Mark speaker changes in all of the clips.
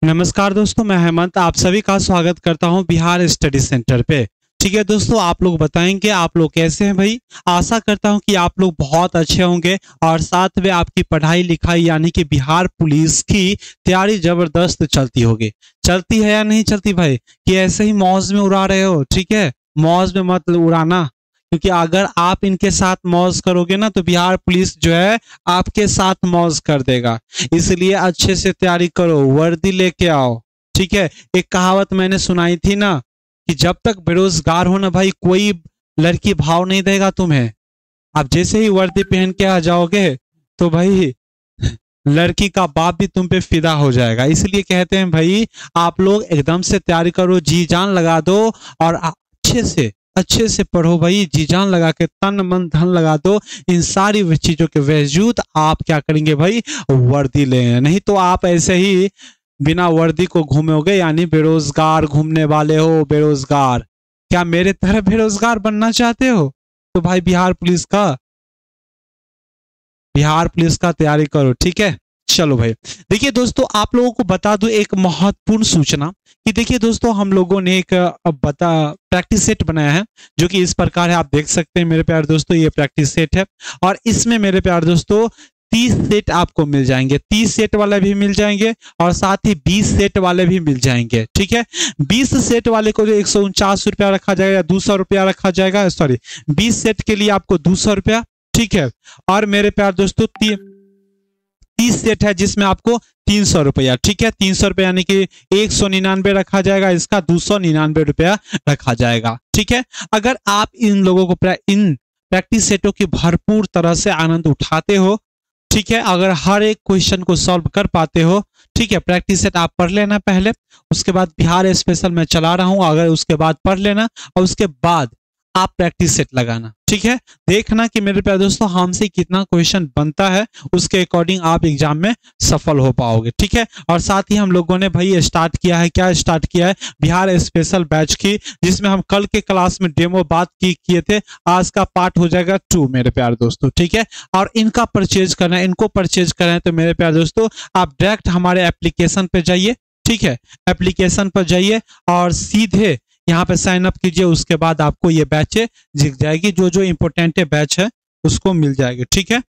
Speaker 1: नमस्कार दोस्तों, मैं हेमंत आप सभी का स्वागत करता हूं बिहार स्टडी सेंटर पे। ठीक है दोस्तों, आप लोग बताएंगे आप लोग कैसे हैं भाई। आशा करता हूं कि आप लोग बहुत अच्छे होंगे और साथ में आपकी पढ़ाई लिखाई यानी कि बिहार पुलिस की तैयारी जबरदस्त चलती होगी। चलती है या नहीं चलती भाई, कि ऐसे ही मौज में उड़ा रहे हो। ठीक है, मौज में मत उड़ाना, क्योंकि अगर आप इनके साथ मौज करोगे ना तो बिहार पुलिस जो है आपके साथ मौज कर देगा। इसलिए अच्छे से तैयारी करो, वर्दी लेके आओ। ठीक है, एक कहावत मैंने सुनाई थी ना कि जब तक बेरोजगार हो ना भाई, कोई लड़की भाव नहीं देगा तुम्हें। आप जैसे ही वर्दी पहन के आ जाओगे तो भाई लड़की का बाप भी तुम पे फिदा हो जाएगा। इसलिए कहते हैं भाई, आप लोग एकदम से तैयारी करो, जी जान लगा दो और अच्छे से पढ़ो भाई, जी जान लगा के तन मन धन लगा दो। इन सारी चीजों के बावजूद आप क्या करेंगे भाई, वर्दी लेंगे। नहीं तो आप ऐसे ही बिना वर्दी को घूमोगे, यानी बेरोजगार घूमने वाले हो। बेरोजगार, क्या मेरे तरह बेरोजगार बनना चाहते हो? तो भाई बिहार पुलिस का तैयारी करो। ठीक है, चलो भाई। देखिए दोस्तों, आप लोगों को बता दूं एक महत्वपूर्ण सूचना कि देखिए दोस्तों, हम लोगों ने एक प्रैक्टिस सेट बनाया है जो कि इस प्रकार है। आप देख सकते हैं मेरे प्यारे दोस्तों, ये प्रैक्टिस सेट है और इसमें मेरे प्यारे दोस्तों 30 सेट आपको मिल जाएंगे। 30 सेट वाले भी मिल जाएंगे और साथ ही 20 सेट वाले भी मिल जाएंगे। ठीक है, 20 सेट वाले को 149 रुपया रखा जाएगा, 200 रुपया रखा जाएगा। सॉरी, 20 सेट के लिए आपको 200 रुपया। ठीक है, और मेरे प्यार दोस्तों 30 सेट है जिसमें आपको 300 रुपया। ठीक है, 300 रुपया यानी कि 199 रखा जाएगा, इसका 299 रुपया रखा जाएगा। ठीक है, अगर आप इन लोगों को इन प्रैक्टिस सेटों की भरपूर तरह से आनंद उठाते हो, ठीक है, अगर हर एक क्वेश्चन को सॉल्व कर पाते हो, ठीक है, प्रैक्टिस सेट आप पढ़ लेना पहले, उसके बाद बिहार स्पेशल मैं चला रहा हूं, अगर उसके बाद पढ़ लेना और उसके बाद आप प्रैक्टिस सेट लगाना। ठीक है, देखना कि मेरे प्यारे दोस्तों हमसे कितना क्वेश्चन बनता है, उसके अकॉर्डिंग आप एग्जाम में सफल हो पाओगे। ठीक है, और साथ ही हम लोगों ने भाई स्टार्ट किया है, क्या स्टार्ट किया है, बिहार स्पेशल बैच की, जिसमें हम कल के क्लास में डेमो बात किए थे। आज का पार्ट हो जाएगा 2 मेरे प्यारे दोस्तों। ठीक है, और इनको परचेज करना है तो मेरे प्यारे दोस्तों आप डायरेक्ट हमारे एप्लीकेशन पे जाइए। ठीक है, एप्लीकेशन पर जाइए और सीधे यहाँ पे साइन अप कीजिए। उसके बाद आपको ये बैचें दिख जाएगी, जो जो इंपोर्टेंट बैच है उसको मिल जाएगी। ठीक है,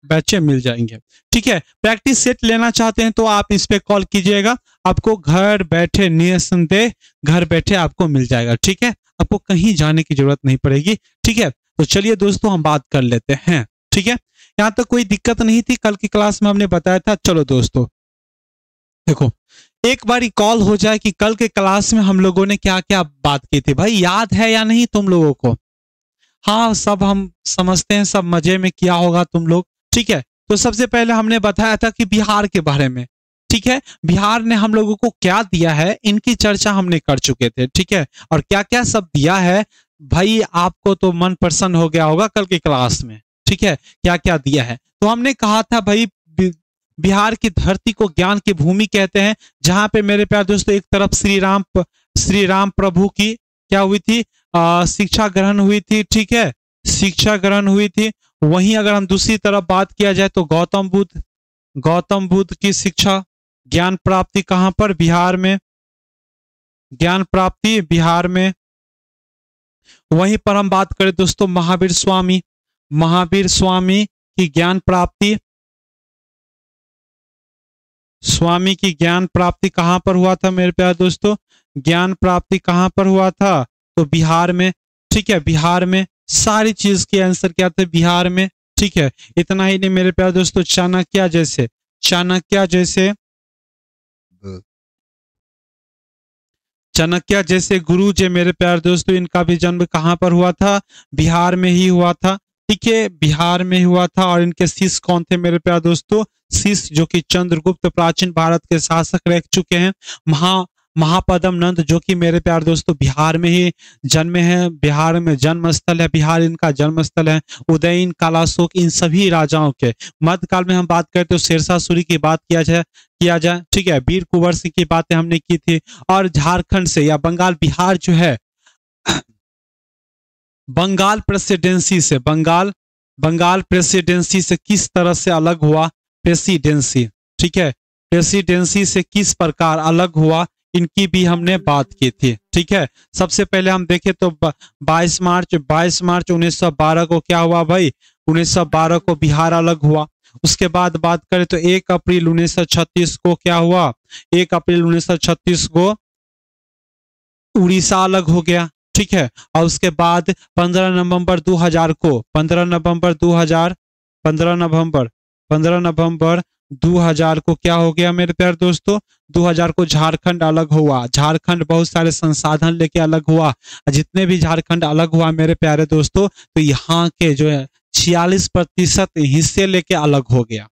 Speaker 1: बैचें मिल जाएंगे। ठीक है, प्रैक्टिस सेट लेना चाहते हैं तो आप इस पे कॉल कीजिएगा, आपको घर बैठे निसंदेह घर बैठे आपको मिल जाएगा। ठीक है, आपको कहीं जाने की जरूरत नहीं पड़ेगी। ठीक है, तो चलिए दोस्तों हम बात कर लेते हैं। ठीक है, यहाँ तक कोई दिक्कत नहीं थी, कल की क्लास में हमने बताया था। चलो दोस्तों देखो, एक बार कॉल हो जाए कि कल के क्लास में हम लोगों ने क्या क्या बात की थी भाई, याद है या नहीं तुम लोगों को? हाँ, सब हम समझते हैं, सब मजे में किया होगा तुम लोग। ठीक है, तो सबसे पहले हमने बताया था कि बिहार के बारे में। ठीक है, बिहार ने हम लोगों को क्या दिया है इनकी चर्चा हमने कर चुके थे। ठीक है, और क्या क्या सब दिया है भाई, आपको तो मन प्रसन्न हो गया होगा कल की क्लास में। ठीक है, क्या क्या दिया है तो हमने कहा था भाई, बिहार की धरती को ज्ञान की भूमि कहते हैं, जहां पे मेरे प्यारे दोस्तों एक तरफ श्री राम प्रभु की क्या हुई थी, शिक्षा ग्रहण हुई थी। ठीक है, शिक्षा ग्रहण हुई थी। वहीं अगर हम दूसरी तरफ बात किया जाए तो गौतम बुद्ध की शिक्षा ज्ञान प्राप्ति कहां पर, बिहार में, ज्ञान प्राप्ति बिहार में। वहीं पर हम बात करें दोस्तों महावीर स्वामी की ज्ञान प्राप्ति, स्वामी की ज्ञान प्राप्ति कहां पर हुआ था मेरे प्यारे दोस्तों, ज्ञान प्राप्ति कहां पर हुआ था, तो बिहार में। ठीक है, बिहार में सारी चीज के आंसर क्या थे, बिहार में। ठीक है, इतना ही नहीं मेरे प्यारे दोस्तों, चाणक्य जैसे गुरु जो मेरे प्यारे दोस्तों, इनका भी जन्म कहां पर हुआ था, बिहार में ही हुआ था। ठीक है, बिहार में हुआ था। और इनके शिष्य कौन थे मेरे प्यारे दोस्तों, शिष्य जो कि चंद्रगुप्त प्राचीन भारत के शासक रह चुके हैं। महापदम नंद जो कि मेरे प्यारे दोस्तों बिहार में ही जन्मे हैं, बिहार में जन्म स्थल है, बिहार इनका जन्म स्थल है। उदयन कालाशोक, इन सभी राजाओं के मध्यकाल में हम बात करें तो शेरशाह सूरी की बात किया जाए। ठीक है, वीर कुंवर सिंह की बातें हमने की थी। और झारखंड से या बिहार जो है बंगाल प्रेसिडेंसी से किस तरह से अलग हुआ, प्रेसिडेंसी। ठीक है, प्रेसिडेंसी से किस प्रकार अलग हुआ, इनकी भी हमने बात की थी। ठीक है, सबसे पहले हम देखें तो 22 मार्च 1912 को क्या हुआ भाई, 1912 को बिहार अलग हुआ। उसके बाद बात करें तो 1 अप्रैल 1936 को क्या हुआ, 1 अप्रैल 1936 को उड़ीसा अलग हो गया। ठीक है, और उसके बाद 15 नवंबर 2000 को 15 नवंबर 2000 15 नवंबर 15 नवंबर 2000 को क्या हो गया मेरे प्यारे दोस्तों, 2000 को झारखंड अलग हुआ। झारखंड बहुत सारे संसाधन लेके अलग हुआ। जितने भी झारखंड अलग हुआ मेरे प्यारे दोस्तों, तो यहाँ के जो है 46% हिस्से लेके अलग हो गया।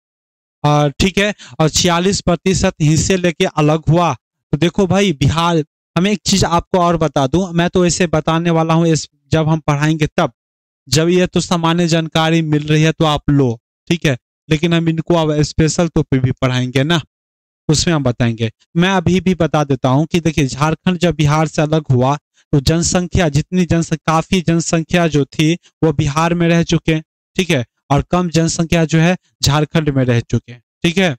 Speaker 1: और ठीक है, और 46% हिस्से लेके अलग हुआ। तो देखो भाई बिहार, हमें एक चीज आपको और बता दूं, मैं तो ऐसे बताने वाला हूं, इस जब हम पढ़ाएंगे तब, जब ये तो सामान्य जानकारी मिल रही है तो आप लो, ठीक है, लेकिन हम इनको अब स्पेशल तो पे भी पढ़ाएंगे ना, उसमें हम बताएंगे। मैं अभी भी बता देता हूं कि देखिए झारखंड जब बिहार से अलग हुआ तो जनसंख्या, जितनी जनसंख्या, काफी जनसंख्या जो थी वो बिहार में रह चुके, ठीक है, और कम जनसंख्या जो है झारखंड में रह चुके। ठीक है,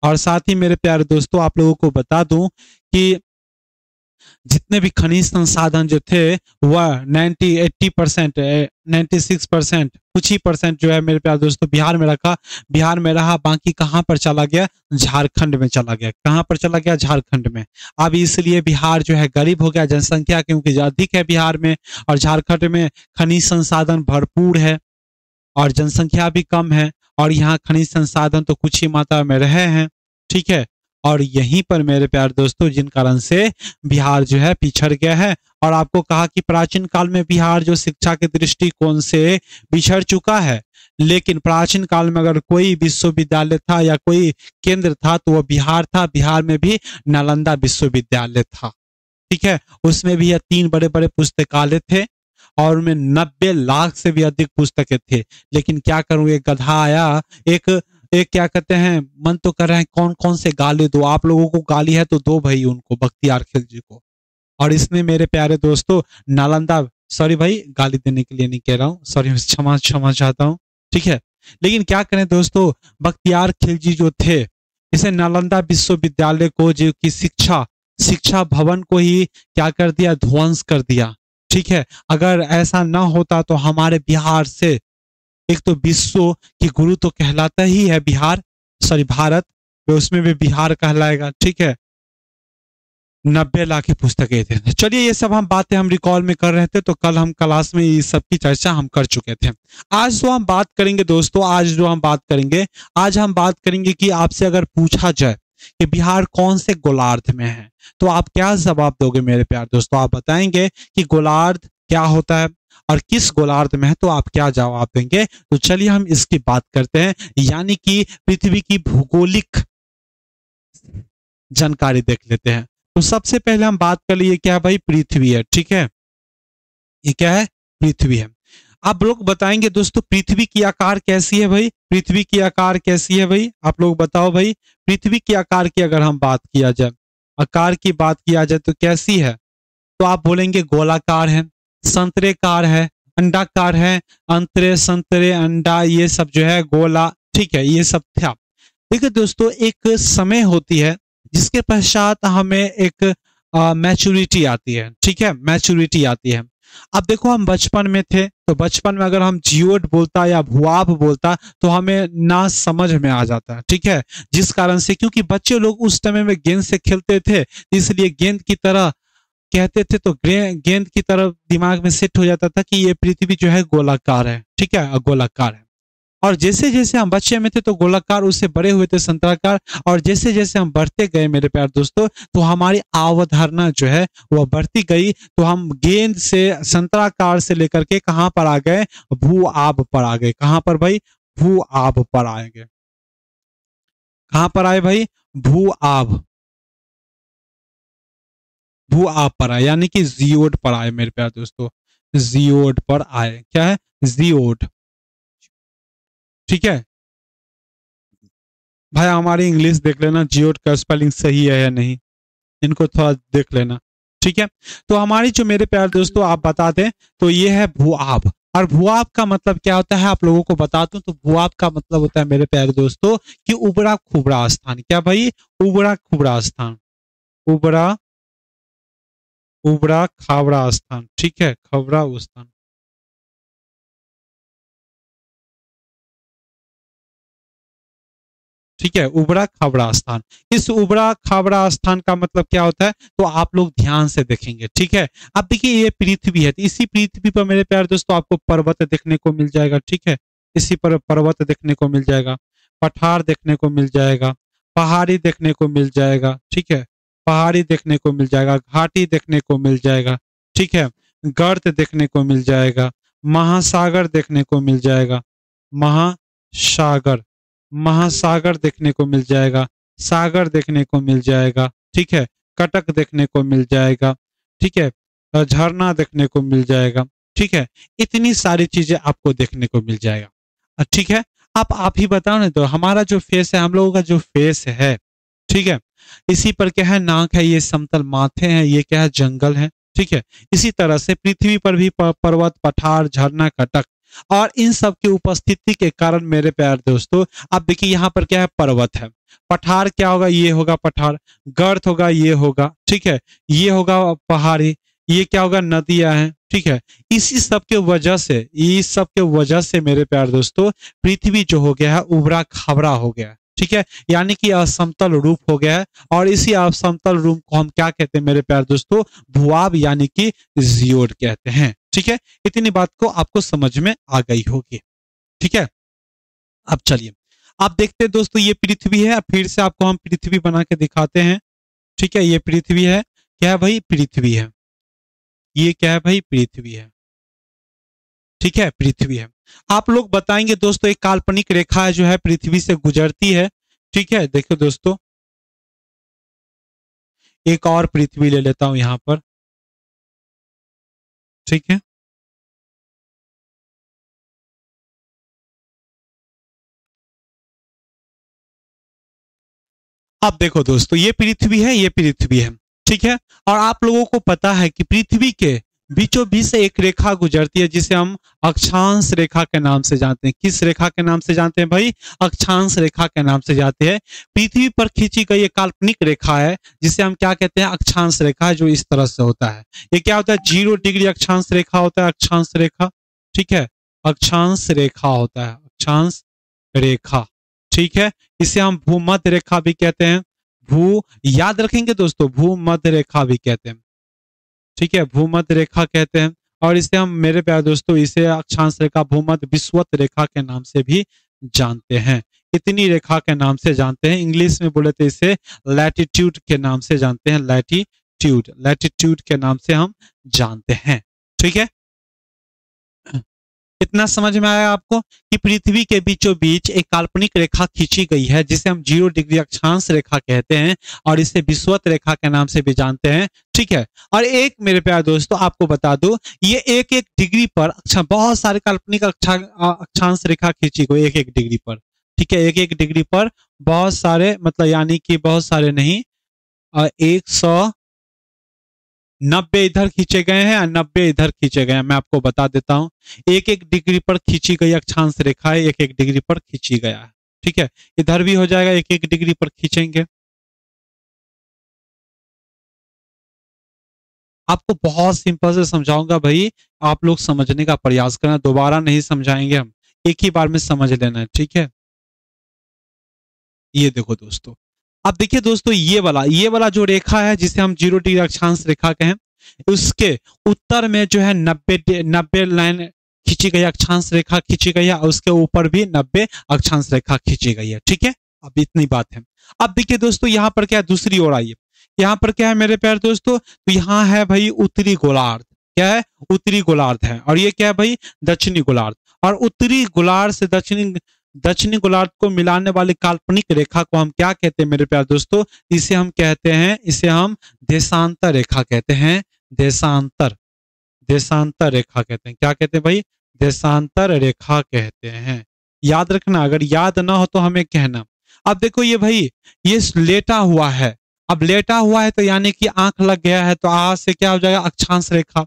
Speaker 1: और साथ ही मेरे प्यारे दोस्तों आप लोगों को बता दूं कि जितने भी खनिज संसाधन जो थे वह 80% 96%, कुछ ही परसेंट जो है मेरे प्यारे दोस्तों बिहार में रहा, बाकी कहाँ पर चला गया, झारखंड में चला गया। कहाँ पर चला गया, झारखंड में। अब इसलिए बिहार जो है गरीब हो गया, जनसंख्या क्योंकि अधिक है बिहार में, और झारखंड में खनिज संसाधन भरपूर है और जनसंख्या भी कम है, और यहाँ खनिज संसाधन तो कुछ ही मात्रा में रहे हैं। ठीक है, और यहीं पर मेरे प्यारे दोस्तों जिन कारण से बिहार जो है पिछड़ गया है। और आपको कहा कि प्राचीन काल में बिहार जो शिक्षा के दृष्टिकोण से पिछड़ चुका है, लेकिन प्राचीन काल में अगर कोई विश्वविद्यालय था या कोई केंद्र था तो वह बिहार था। बिहार में भी नालंदा विश्वविद्यालय था। ठीक है, उसमें भी यह 3 बड़े बड़े पुस्तकालय थे और उनमें 90 लाख से भी अधिक पुस्तकें थे। लेकिन क्या करूं, एक गधा आया, एक क्या कहते हैं, मन तो कर रहे हैं कौन कौन से गाली दो, आप लोगों को गाली है तो दो भाई उनको, बख्तियार खिलजी को। और इसने मेरे प्यारे दोस्तों नालंदा, सॉरी भाई गाली देने के लिए नहीं कह रहा हूँ, सॉरी, क्षमा चाहता हूँ। ठीक है, लेकिन क्या करें दोस्तों, बख्तियार खिलजी जो थे, इसे नालंदा विश्वविद्यालय को, जो कि शिक्षा भवन को ही क्या कर दिया, ध्वंस कर दिया। ठीक है, अगर ऐसा ना होता तो हमारे बिहार से, एक तो विश्व की गुरु तो कहलाता ही है बिहार, सॉरी भारत, तो उसमें भी बिहार कहलाएगा। ठीक है, 90 लाख की पुस्तकें थे। चलिए ये सब हम बातें हम रिकॉल में कर रहे थे, तो कल हम क्लास में ये सब की चर्चा हम कर चुके थे। आज जो हम बात करेंगे दोस्तों, आज हम बात करेंगे कि आपसे अगर पूछा जाए कि बिहार कौन से गोलार्ध में है, तो आप क्या जवाब दोगे मेरे प्यारे दोस्तों? आप बताएंगे कि गोलार्ध क्या होता है और किस गोलार्ध में है, तो आप क्या जवाब देंगे? तो चलिए हम इसकी बात करते हैं, यानी कि पृथ्वी की भौगोलिक जानकारी देख लेते हैं। तो सबसे पहले हम बात कर लिए, क्या है भाई, पृथ्वी है। ठीक है, ये क्या है, पृथ्वी है। आप लोग बताएंगे दोस्तों पृथ्वी की आकार कैसी है भाई, पृथ्वी की आकार कैसी है भाई, आप लोग बताओ भाई। पृथ्वी की आकार की अगर हम बात किया जाए, आकार की बात किया जाए तो कैसी है, तो आप बोलेंगे गोलाकार है, संतरेकार है, अंडाकार है, अंतरे संतरे अंडा, ये सब जो है गोला। ठीक है, ये सब था। देखिए दोस्तों, एक समय होती है जिसके पश्चात हमें एक मैच्योरिटी आती है। ठीक है, मैच्योरिटी आती है। अब देखो हम बचपन में थे, तो बचपन में अगर हम जियोड बोलता या भूआब बोलता तो हमें ना समझ में आ जाता। ठीक है, जिस कारण से, क्योंकि बच्चे लोग उस समय में गेंद से खेलते थे, इसलिए गेंद की तरह कहते थे, तो गेंद की तरफ दिमाग में सेट हो जाता था कि ये पृथ्वी जो है गोलाकार है। ठीक है, गोलाकार है। और जैसे जैसे हम बच्चे में थे तो गोलाकार, उससे बड़े हुए थे संतराकार, और जैसे जैसे हम बढ़ते गए मेरे प्यारे दोस्तों, तो हमारी अवधारणा जो है वह बढ़ती गई। तो हम गेंद से, संतराकार से लेकर के कहां पर आ गए, भू-आब पर आ गए। कहां पर भाई, भू-आब पर आएंगे। कहां पर आए भाई, भू-आब, भू-आब पर आए, यानी कि जियोड पर आए मेरे प्यारे दोस्तों, जियोड पर आए। क्या है, जियोड। ठीक है भाई, हमारी इंग्लिश देख लेना, जियोड का स्पेलिंग सही है या नहीं, इनको थोड़ा देख लेना। ठीक है, तो हमारी जो मेरे प्यारे दोस्तों आप बताते हैं, तो ये है भू-आब। और भूआब का मतलब क्या होता है आप लोगों को बता दूं तो भूआब का मतलब होता है मेरे प्यारे दोस्तों कि उबड़ा खुबड़ा स्थान। क्या भाई? उबड़ा खुबड़ा स्थान, उबड़ा उबड़ा खाबड़ा स्थान, ठीक है, खबड़ा स्थान। ठीक है, उबड़ा खाबड़ा स्थान। इस उबड़ा खाबड़ा स्थान का मतलब क्या होता है तो आप लोग ध्यान से देखेंगे। ठीक है, अब देखिए ये पृथ्वी है, तो इसी पृथ्वी पर मेरे प्यारे दोस्तों आपको पर्वत देखने को मिल जाएगा। ठीक है, इसी पर पर्वत देखने को मिल जाएगा, पठार देखने को मिल जाएगा, पहाड़ी देखने को मिल जाएगा। ठीक है, पहाड़ी देखने को मिल जाएगा, घाटी देखने को मिल जाएगा। ठीक है, गर्त देखने को मिल जाएगा, महासागर देखने को मिल जाएगा, महासागर, महासागर देखने को मिल जाएगा, सागर देखने को मिल जाएगा। ठीक है, कटक देखने को मिल जाएगा। ठीक है, झरना देखने को मिल जाएगा। ठीक है, इतनी सारी चीजें आपको देखने को मिल जाएगा। ठीक है, आप ही बताओ ना, तो हमारा जो फेस है, हम लोगों का जो फेस है, ठीक है, इसी पर क्या है, नाक है, ये समतल माथे हैं, ये क्या है, जंगल है। ठीक है, इसी तरह से पृथ्वी पर भी पर्वत, पठार, झरना, कटक और इन सब की उपस्थिति के कारण मेरे प्यारे दोस्तों, अब देखिए यहाँ पर क्या है, पर्वत है, पठार क्या होगा, ये होगा पठार, गर्त होगा, ये होगा। ठीक है, ये होगा पहाड़ी, ये क्या होगा, नदियां हैं। ठीक है, इसी सब के वजह से, इस सब के वजह से मेरे प्यारे दोस्तों पृथ्वी जो हो गया है उबड़ा खाबड़ा हो गया है। ठीक है, यानी कि असमतल रूप हो गया है, और इसी असमतल रूप को हम क्या कहते हैं मेरे प्यारे दोस्तों, भूआब यानी कि जियोड कहते हैं। ठीक है, इतनी बात को आपको समझ में आ गई होगी। ठीक है, अब चलिए आप देखते हैं दोस्तों, ये पृथ्वी है, फिर से आपको हम पृथ्वी बना के दिखाते हैं। ठीक है, ये पृथ्वी है, क्या है भाई, पृथ्वी है, ये क्या है भाई, पृथ्वी है। ठीक है, पृथ्वी है। आप लोग बताएंगे दोस्तों, एक काल्पनिक रेखा है जो है पृथ्वी से गुजरती है। ठीक है, देखो दोस्तों, एक और पृथ्वी ले लेता हूं यहां पर। ठीक है, अब देखो दोस्तों, ये पृथ्वी है, ये पृथ्वी है। ठीक है, और आप लोगों को पता है कि पृथ्वी के बीचों बीच से एक रेखा गुजरती है जिसे हम अक्षांश रेखा के नाम से जानते हैं। किस रेखा के नाम से जानते हैं भाई? अक्षांश रेखा के नाम से जानते हैं। पृथ्वी पर खींची गई एक काल्पनिक रेखा है जिसे हम क्या कहते हैं, अक्षांश रेखा, जो इस तरह से होता है। ये क्या होता है, 0 डिग्री अक्षांश रेखा होता है, अक्षांश रेखा। ठीक है, अक्षांश रेखा होता है, अक्षांश रेखा। ठीक है, इसे हम भूमध्य रेखा भी कहते हैं, भू, याद रखेंगे दोस्तों, भूमध्य रेखा भी कहते हैं। ठीक है, भूमध्य रेखा कहते हैं, और इसे हम मेरे प्यारे दोस्तों, इसे अक्षांश रेखा, भूमध्य विषुवत रेखा के नाम से भी जानते हैं। इतनी रेखा के नाम से जानते हैं, इंग्लिश में बोले तो इसे लैटिट्यूड के नाम से जानते हैं, लैटिट्यूड, लैटिट्यूड के नाम से हम जानते हैं। ठीक है, इतना समझ में आया आपको कि पृथ्वी के बीचों बीच एक काल्पनिक रेखा खींची गई है जिसे हम 0 डिग्री अक्षांश रेखा कहते हैं, और इसे विषुवत रेखा के नाम से भी जानते हैं। ठीक है, और एक मेरे प्यारे दोस्तों आपको बता दो, ये एक एक डिग्री पर, अच्छा, बहुत सारे काल्पनिक अक्षांश रेखा खींची गई एक एक डिग्री पर। ठीक है, एक एक डिग्री पर बहुत सारे, मतलब यानी कि बहुत सारे नहीं, 190 इधर खींचे गए हैं और 90 इधर खींचे गए हैं। मैं आपको बता देता हूं, एक एक डिग्री पर खींची गई अक्षांश रेखा है, एक एक डिग्री पर खींची गया है। ठीक है, इधर भी हो जाएगा, एक एक डिग्री पर खींचेंगे। आपको बहुत सिंपल से समझाऊंगा भाई, आप लोग समझने का प्रयास करना, दोबारा नहीं समझाएंगे हम, एक ही बार में समझ लेना है। ठीक है, ये देखो दोस्तों, अब देखिए दोस्तों, ये वाला जो रेखा है जिसे हम 0 डिग्री अक्षांश रेखा कहें, उसके उत्तर में जो है 90 लाइन खींची गई, अक्षांश रेखा खींची गई है, और उसके ऊपर भी 90 अक्षांश रेखा खींची गई है। ठीक है, अब इतनी बात है। अब देखिए दोस्तों, यहाँ पर क्या है, दूसरी ओर आइए, यहाँ पर क्या है मेरे प्यारे दोस्तों, तो यहाँ है भाई उत्तरी गोलार्ध। क्या है, उत्तरी गोलार्ध है, और ये क्या है भाई, दक्षिणी गोलार्ध। और उत्तरी गोलार्ध से दक्षिणी दक्षिणी गोलार्ध को मिलाने वाली काल्पनिक रेखा को हम क्या कहते हैं मेरे प्यारे दोस्तों, इसे हम कहते हैं, इसे हम देशांतर रेखा कहते हैं, देशांतर, देशांतर रेखा कहते हैं। क्या कहते हैं भाई, देशांतर रेखा कहते हैं। याद रखना, अगर याद ना हो तो हमें कहना। अब देखो ये भाई, ये लेटा हुआ है, अब लेटा हुआ है तो यानी कि आंख लग गया है, तो आ से क्या हो जाएगा, अक्षांश रेखा।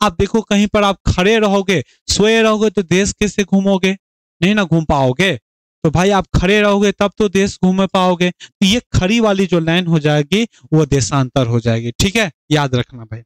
Speaker 1: आप देखो कहीं पर आप खड़े रहोगे, सोए रहोगे तो देश कैसे घूमोगे? नहीं ना घूम पाओगे। तो भाई आप खड़े रहोगे तब तो देश घूम पाओगे। तो ये खड़ी वाली जो लाइन हो जाएगी वो देशांतर हो जाएगी। ठीक है, याद रखना भाई।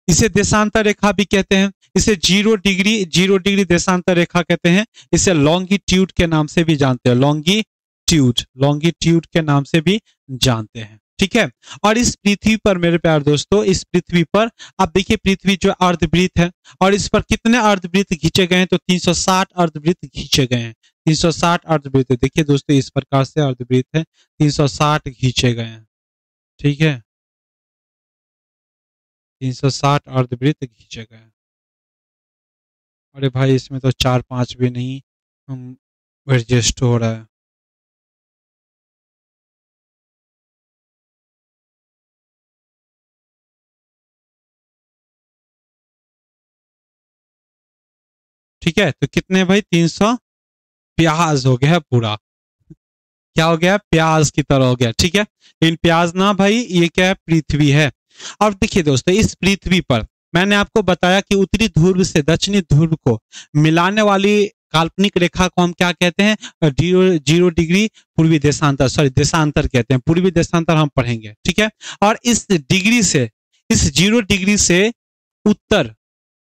Speaker 1: इसे देशांतर रेखा भी कहते हैं। इसे 0 डिग्री देशांतर रेखा कहते हैं। इसे लॉन्गिट्यूड के नाम से भी जानते हैं, लॉन्गिट्यूड के नाम से भी जानते हैं। ठीक है, और इस पृथ्वी पर मेरे प्यारे दोस्तों, इस पृथ्वी पर आप देखिए, पृथ्वी जो अर्धवृत्त है और इस पर कितने अर्धवृत्त खींचे गए हैं? तो 360 अर्धवृत्त खींचे गए हैं। 360 अर्धवृत्त, देखिए दोस्तों इस प्रकार से अर्धवृत्त है, 360 खींचे गए हैं। ठीक है, 360 अर्धवृत्त खींचे गए हैं। अरे भाई इसमें तो 4-5 भी नहीं हम एडजस्ट हो रहा है। ठीक है, तो कितने भाई? 300 प्याज हो गया पूरा। क्या हो गया? प्याज की तरह हो गया। ठीक है, इन प्याज ना भाई, ये क्या है? पृथ्वी है। और देखिए दोस्तों, इस पृथ्वी पर मैंने आपको बताया कि उत्तरी ध्रुव से दक्षिणी ध्रुव को मिलाने वाली काल्पनिक रेखा को हम क्या कहते हैं? 0 डिग्री पूर्वी देशांतर, सॉरी देशांतर कहते हैं। पूर्वी देशांतर हम पढ़ेंगे। ठीक है, और इस डिग्री से, इस 0 डिग्री से उत्तर,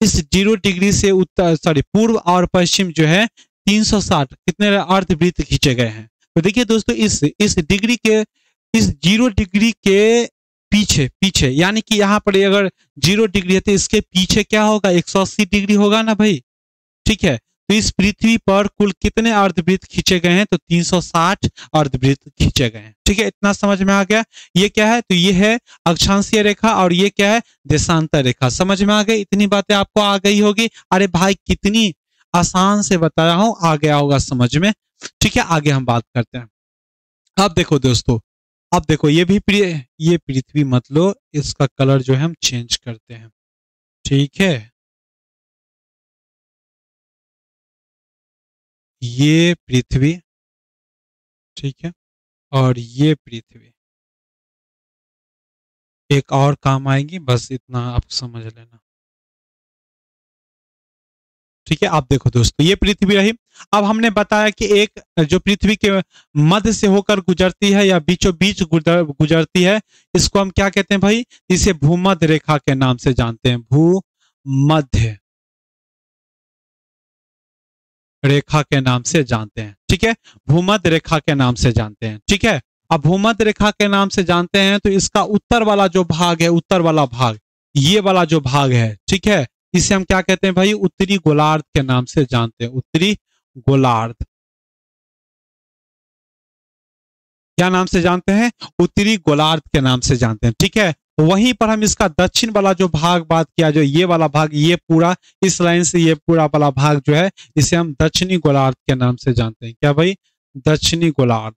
Speaker 1: इस 0 डिग्री से उत्तर, सॉरी पूर्व और पश्चिम जो है 360 कितने अर्धवृत्त खींचे गए हैं। तो देखिए दोस्तों, इस डिग्री के, इस 0 डिग्री के पीछे पीछे, यानी कि यहाँ पर अगर 0 डिग्री है तो इसके पीछे क्या होगा? 180 डिग्री होगा ना भाई। ठीक है, तो इस पृथ्वी पर कुल कितने अर्धवृत्त खींचे गए हैं? तो 360 अर्धवृत्त खींचे गए हैं। ठीक है, इतना समझ में आ गया। ये क्या है? तो ये है अक्षांशीय रेखा और ये क्या है? देशांतर रेखा। समझ में आ गई? इतनी बातें आपको आ गई होगी। अरे भाई कितनी आसान से बताया हूं, आ गया होगा समझ में। ठीक है, आगे हम बात करते हैं। अब देखो दोस्तों, अब देखो ये पृथ्वी मत लो, इसका कलर जो है हम चेंज करते हैं। ठीक है, ये पृथ्वी, ठीक है, और ये पृथ्वी एक और काम आएगी, बस इतना आप समझ लेना। ठीक है, आप देखो दोस्तों, ये पृथ्वी रही। अब हमने बताया कि एक जो पृथ्वी के मध्य से होकर गुजरती है या बीचों बीच गुजरती है, इसको हम क्या कहते हैं भाई? इसे भूमध्य रेखा के नाम से जानते हैं। भूमध्य रेखा के नाम से जानते हैं। ठीक है, भूमध्य रेखा के नाम से जानते हैं। ठीक है, अब भूमध्य रेखा के नाम से जानते हैं तो इसका उत्तर वाला जो भाग है, उत्तर वाला भाग, ये वाला जो भाग है, ठीक है, इसे हम क्या कहते हैं भाई? उत्तरी गोलार्ध के नाम से जानते हैं। उत्तरी गोलार्ध, क्या नाम से जानते हैं? उत्तरी गोलार्ध के नाम से जानते हैं। ठीक है, वहीं पर हम इसका दक्षिण वाला जो भाग बात किया, जो ये वाला भाग, ये पूरा इस लाइन से ये पूरा वाला भाग जो है, इसे हम दक्षिणी गोलार्ध के नाम से जानते हैं। क्या भाई? दक्षिणी गोलार्ध,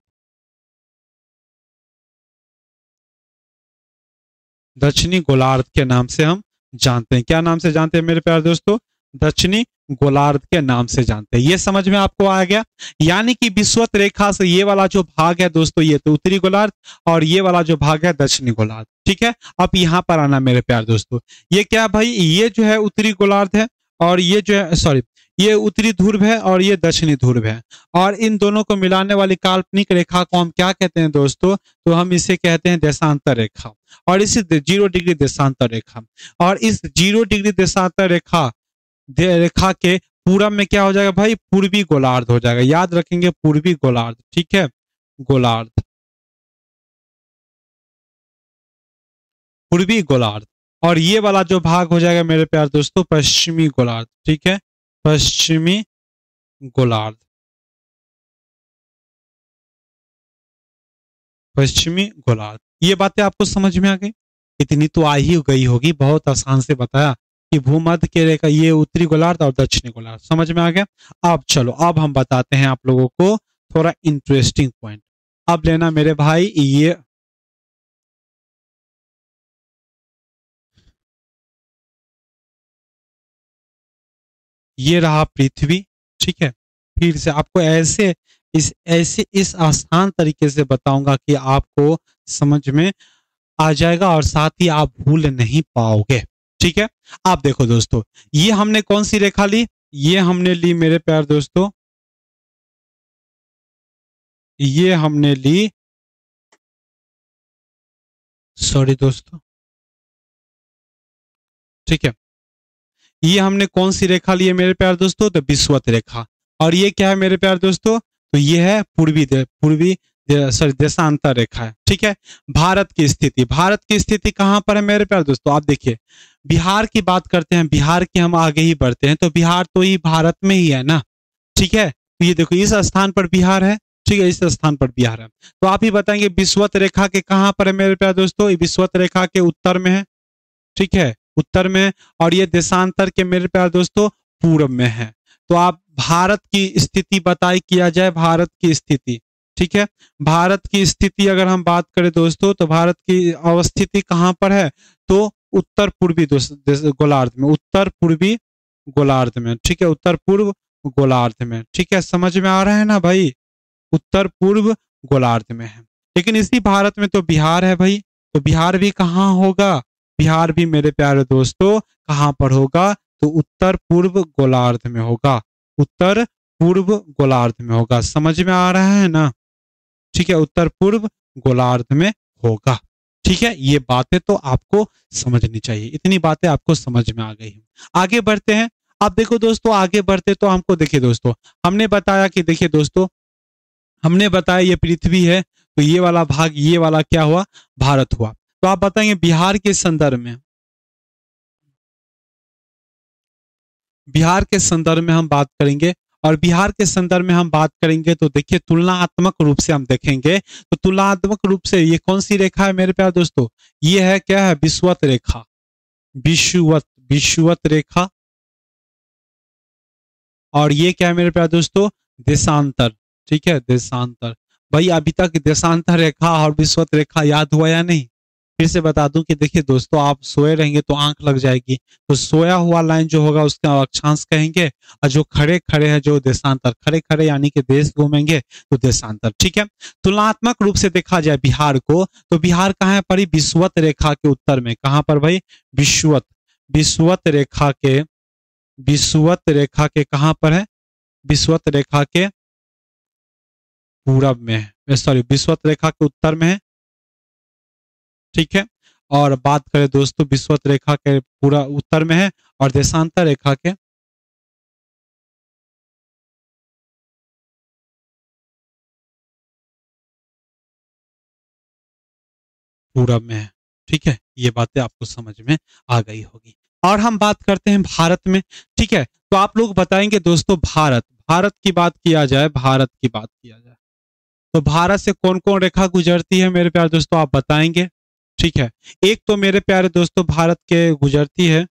Speaker 1: दक्षिणी गोलार्ध के नाम से हम जानते हैं। क्या नाम से जानते हैं मेरे प्यारे दोस्तों? दक्षिणी गोलार्ध के नाम से जानते हैं। ये समझ में आपको आ गया? यानी कि विषुवत रेखा से ये वाला जो भाग है दोस्तों, ये तो उत्तरी गोलार्ध और ये वाला जो भाग है दक्षिणी गोलार्ध। ठीक है, अब यहाँ पर आना मेरे प्यारे दोस्तों, ये क्या भाई? ये जो है उत्तरी गोलार्ध है और ये जो है, सॉरी, ये उत्तरी ध्रुव है और ये दक्षिणी ध्रुव है, और इन दोनों को मिलाने वाली काल्पनिक रेखा को हम क्या कहते हैं दोस्तों? तो हम इसे कहते हैं देशांतर रेखा, और इसी 0 डिग्री देशांतर रेखा। और इस 0 डिग्री देशांतर रेखा रेखा के पूरब में क्या हो जाएगा भाई? पूर्वी गोलार्ध हो जाएगा। याद रखेंगे, पूर्वी गोलार्ध। ठीक है, गोलार्ध, पूर्वी गोलार्ध। और ये वाला जो भाग हो जाएगा मेरे प्यारे दोस्तों, पश्चिमी गोलार्ध। ठीक है, पश्चिमी गोलार्ध, पश्चिमी गोलार्ध। ये बातें आपको समझ में आ गई? इतनी तो आ ही गई होगी, बहुत आसान से बताया कि भूमध्य के रेखा, ये उत्तरी गोलार्ध और दक्षिणी गोलार्ध। समझ में आ गया? अब चलो, अब हम बताते हैं आप लोगों को थोड़ा इंटरेस्टिंग पॉइंट। अब लेना मेरे भाई, ये रहा पृथ्वी। ठीक है, फिर से आपको इस आसान तरीके से बताऊंगा कि आपको समझ में आ जाएगा और साथ ही आप भूल नहीं पाओगे। ठीक है। आप देखो दोस्तों, ये हमने कौन सी रेखा ली, ये हमने ली मेरे प्यार दोस्तों, ये हमने ली, सॉरी दोस्तों, ठीक है, ये हमने कौन सी रेखा ली है मेरे प्यार दोस्तों, तो विषुवत रेखा। और ये क्या है मेरे प्यार दोस्तों, तो ये है पूर्वी सॉरी देशांतर रेखा है। ठीक है। भारत की स्थिति, भारत की स्थिति कहां पर है मेरे प्यार दोस्तों, आप देखिए, बिहार की बात करते हैं, बिहार की हम आगे ही बढ़ते हैं, तो बिहार तो ही भारत में ही है ना। ठीक है। तो ये देखो, इस स्थान पर बिहार है, ठीक है, इस स्थान पर बिहार है। तो आप ही बताएंगे विषुवत रेखा के कहां पर है मेरे प्यार दोस्तों, विषुवत रेखा के उत्तर में है। ठीक है, उत्तर में। और ये देशांतर के मेरे प्यार दोस्तों पूर्व में है। तो आप भारत की स्थिति बताई, किया जाए भारत की स्थिति। ठीक है, भारत की स्थिति अगर हम बात करें दोस्तों, तो भारत की अवस्थिति कहां पर है, तो उत्तर पूर्वी गोलार्ध में, उत्तर पूर्वी गोलार्ध में। ठीक है, उत्तर पूर्व गोलार्ध में। ठीक है, समझ में आ रहा है ना भाई, उत्तर पूर्व गोलार्ध में है। लेकिन इसी भारत में तो बिहार है भाई, तो बिहार भी कहाँ होगा, बिहार भी मेरे प्यारे दोस्तों कहां पर होगा, तो उत्तर पूर्व गोलार्ध में होगा, उत्तर पूर्व गोलार्ध में होगा। समझ में आ रहा है ना। ठीक है, उत्तर पूर्व गोलार्ध में होगा। ठीक है, ये बातें तो आपको समझनी चाहिए, इतनी बातें आपको समझ में आ गई हैं। आगे बढ़ते हैं। अब देखो दोस्तों, आगे बढ़ते तो हमको देखिए दोस्तों, हमने बताया कि देखिए दोस्तों, हमने बताया ये पृथ्वी है, तो ये वाला भाग, ये वाला क्या हुआ, भारत हुआ। तो आप बताएंगे बिहार के संदर्भ में, बिहार के संदर्भ में हम बात करेंगे, और बिहार के संदर्भ में हम बात करेंगे तो देखिए तुलनात्मक रूप से हम देखेंगे, तो तुलनात्मक रूप से ये कौन सी रेखा है मेरे प्यारे दोस्तों, ये है क्या है, विषुवत रेखा, विषुवत, विषुवत रेखा। और ये क्या है मेरे प्यारे दोस्तों, देशांतर। ठीक है, देशांतर। भाई अभी तक देशांतर रेखा और विषुवत रेखा याद हुआ या नहीं, फिर से बता दूं कि देखिए दोस्तों, आप सोए रहेंगे तो आंख लग जाएगी, तो सोया हुआ लाइन जो होगा उसका अक्षांश कहेंगे, और जो खड़े खड़े हैं जो देशांतर, खड़े खड़े यानी कि देश घूमेंगे तो देशांतर। ठीक है, तुलनात्मक रूप से देखा जाए बिहार को, तो बिहार कहाँ पर, विषुवत रेखा के उत्तर में, कहां पर भाई, विषुवत, विषुवत रेखा के, विषुवत रेखा के कहां पर है, विषुवत रेखा के पूरब में है, सॉरी विषुवत रेखा के उत्तर में है। ठीक है, और बात करें दोस्तों, विषुवत रेखा के पूरा उत्तर में है, और देशांतर रेखा के पूरब में है। ठीक है, ये बातें आपको समझ में आ गई होगी। और हम बात करते हैं भारत में। ठीक है, तो आप लोग बताएंगे दोस्तों, भारत, भारत की बात किया जाए, भारत की बात किया जाए, तो भारत से कौन कौन रेखा गुजरती है मेरे प्यारे दोस्तों, आप बताएंगे। ठीक है, एक तो मेरे प्यारे दोस्तों भारत के गुजरती है,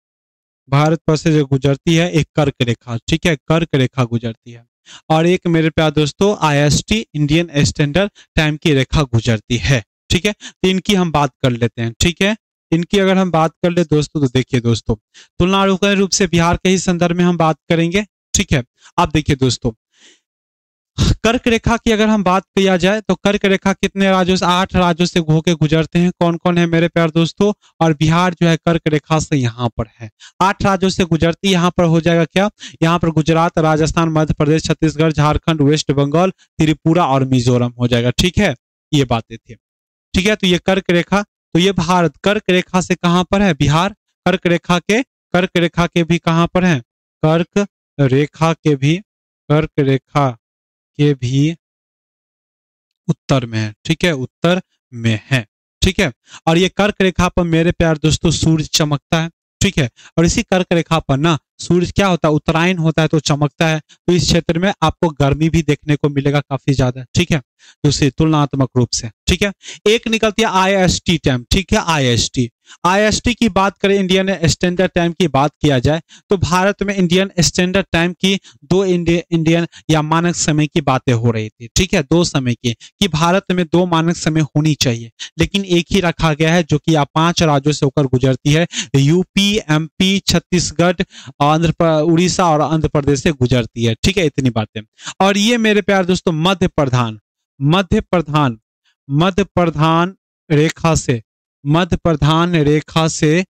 Speaker 1: भारत पर से जो गुजरती है एक कर्क रेखा। ठीक है, कर्क रेखा गुजरती है। और एक मेरे प्यारे दोस्तों आईएसटी, इंडियन स्टैंडर्ड टाइम की रेखा गुजरती है। ठीक है, तो इनकी हम बात कर लेते हैं। ठीक है, इनकी अगर हम बात कर ले दोस्तों, तो देखिए दोस्तों, तुलनात्मक रूप से बिहार के ही संदर्भ में हम बात करेंगे। ठीक है, आप देखिए दोस्तों, कर्क रेखा की अगर हम बात किया जाए, तो कर्क रेखा कितने राज्यों से, 8 राज्यों से होके गुजरते हैं। कौन कौन है मेरे प्यारे दोस्तों, और बिहार जो है कर्क रेखा से यहाँ पर है, 8 राज्यों से गुजरती। यहाँ पर हो जाएगा क्या, यहाँ पर गुजरात, राजस्थान, मध्य प्रदेश, छत्तीसगढ़, झारखंड, वेस्ट बंगाल, त्रिपुरा और मिजोरम हो जाएगा। ठीक है, ये बातें थी। ठीक है, तो ये कर्क रेखा, तो ये भारत कर्क रेखा से कहां पर है, बिहार कर्क रेखा के, कर्क रेखा के भी कहां पर है, कर्क रेखा के भी, कर्क रेखा के भी उत्तर में है। ठीक है, उत्तर में है। ठीक है, और ये कर्क रेखा पर मेरे प्यार दोस्तों सूर्य चमकता है। ठीक है, और इसी कर्क रेखा पर ना सूर्य क्या होता है, उत्तरायण होता है तो चमकता है, तो इस क्षेत्र में आपको गर्मी भी देखने को मिलेगा काफी ज्यादा। ठीक है, दूसरी तुलनात्मक रूप से। ठीक है, एक निकलती है आईएसटी टाइम। ठीक है, आईएसटी, आईएसटी की बात करें, इंडियन स्टैंडर्ड टाइम की बात किया जाए, तो भारत में इंडियन स्टैंडर्ड टाइम की दो इंडियन या मानक समय की बातें हो रही थी। ठीक है, दो समय की, कि भारत में दो मानक समय होनी चाहिए, लेकिन एक ही रखा गया है, जो कि 5 राज्यों से होकर गुजरती है, यूपी, एमपी, छत्तीसगढ़, उड़ीसा और आंध्र प्रदेश से गुजरती है। ठीक है, इतनी बातें। और ये मेरे प्यारे दोस्तों मध्य प्रधान, मध्य प्रधान, मध्य प्रधान रेखा से, मध्य प्रधान रेखा से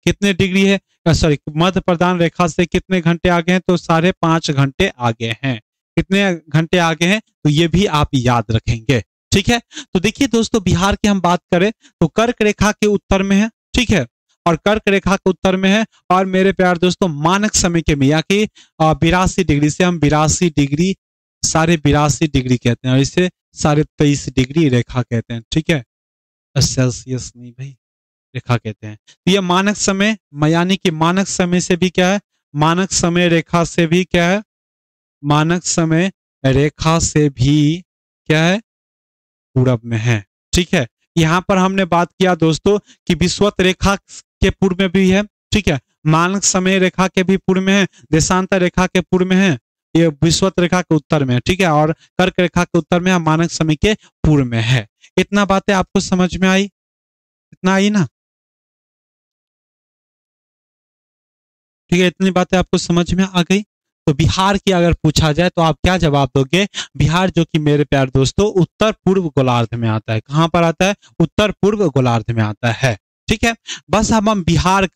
Speaker 1: कितने डिग्री है, सॉरी मध्य प्रदान रेखा से कितने घंटे आगे हैं, तो 5.5 घंटे आगे हैं। कितने घंटे आगे हैं, तो ये भी आप याद रखेंगे। ठीक है, तो देखिए दोस्तों, बिहार की हम बात करें तो कर्क रेखा के उत्तर में है। ठीक है, और कर्क रेखा के उत्तर में है, और मेरे प्यार दोस्तों मानक समय के में, या कि 82 डिग्री से हम 82 डिग्री 82.5 डिग्री कहते हैं, और इसे 23.5 डिग्री रेखा कहते हैं। ठीक है, सेल्सियस नहीं भाई, रेखा कहते हैं। तो ये मानक समय, यानी कि मानक समय से भी क्या है, मानक समय रेखा से भी क्या है, मानक समय रेखा से भी क्या है, पूरब में है। ठीक है, यहां पर हमने बात किया दोस्तों कि विषुवत रेखा के पूर्व में भी है। ठीक है, मानक समय रेखा के भी पूर्व में है, देशांतर रेखा के पूर्व में है, ये विषुवत रेखा के उत्तर में है। ठीक है, और कर्क रेखा के उत्तर में है, मानक समय के पूर्व में है। इतना बातें आपको समझ में आई, इतना आई ना? ठीक है, इतनी बातें आपको समझ में आ गई। तो बिहार की अगर पूछा जाए तो आप क्या जवाब दोगे? बिहार, जो कि मेरे प्यार दोस्तों उत्तर पूर्व गोलार्ध में आता है। कहां पर आता है? उत्तर पूर्व गोलार्ध में आता है। ठीक है, बस अब हम बिहार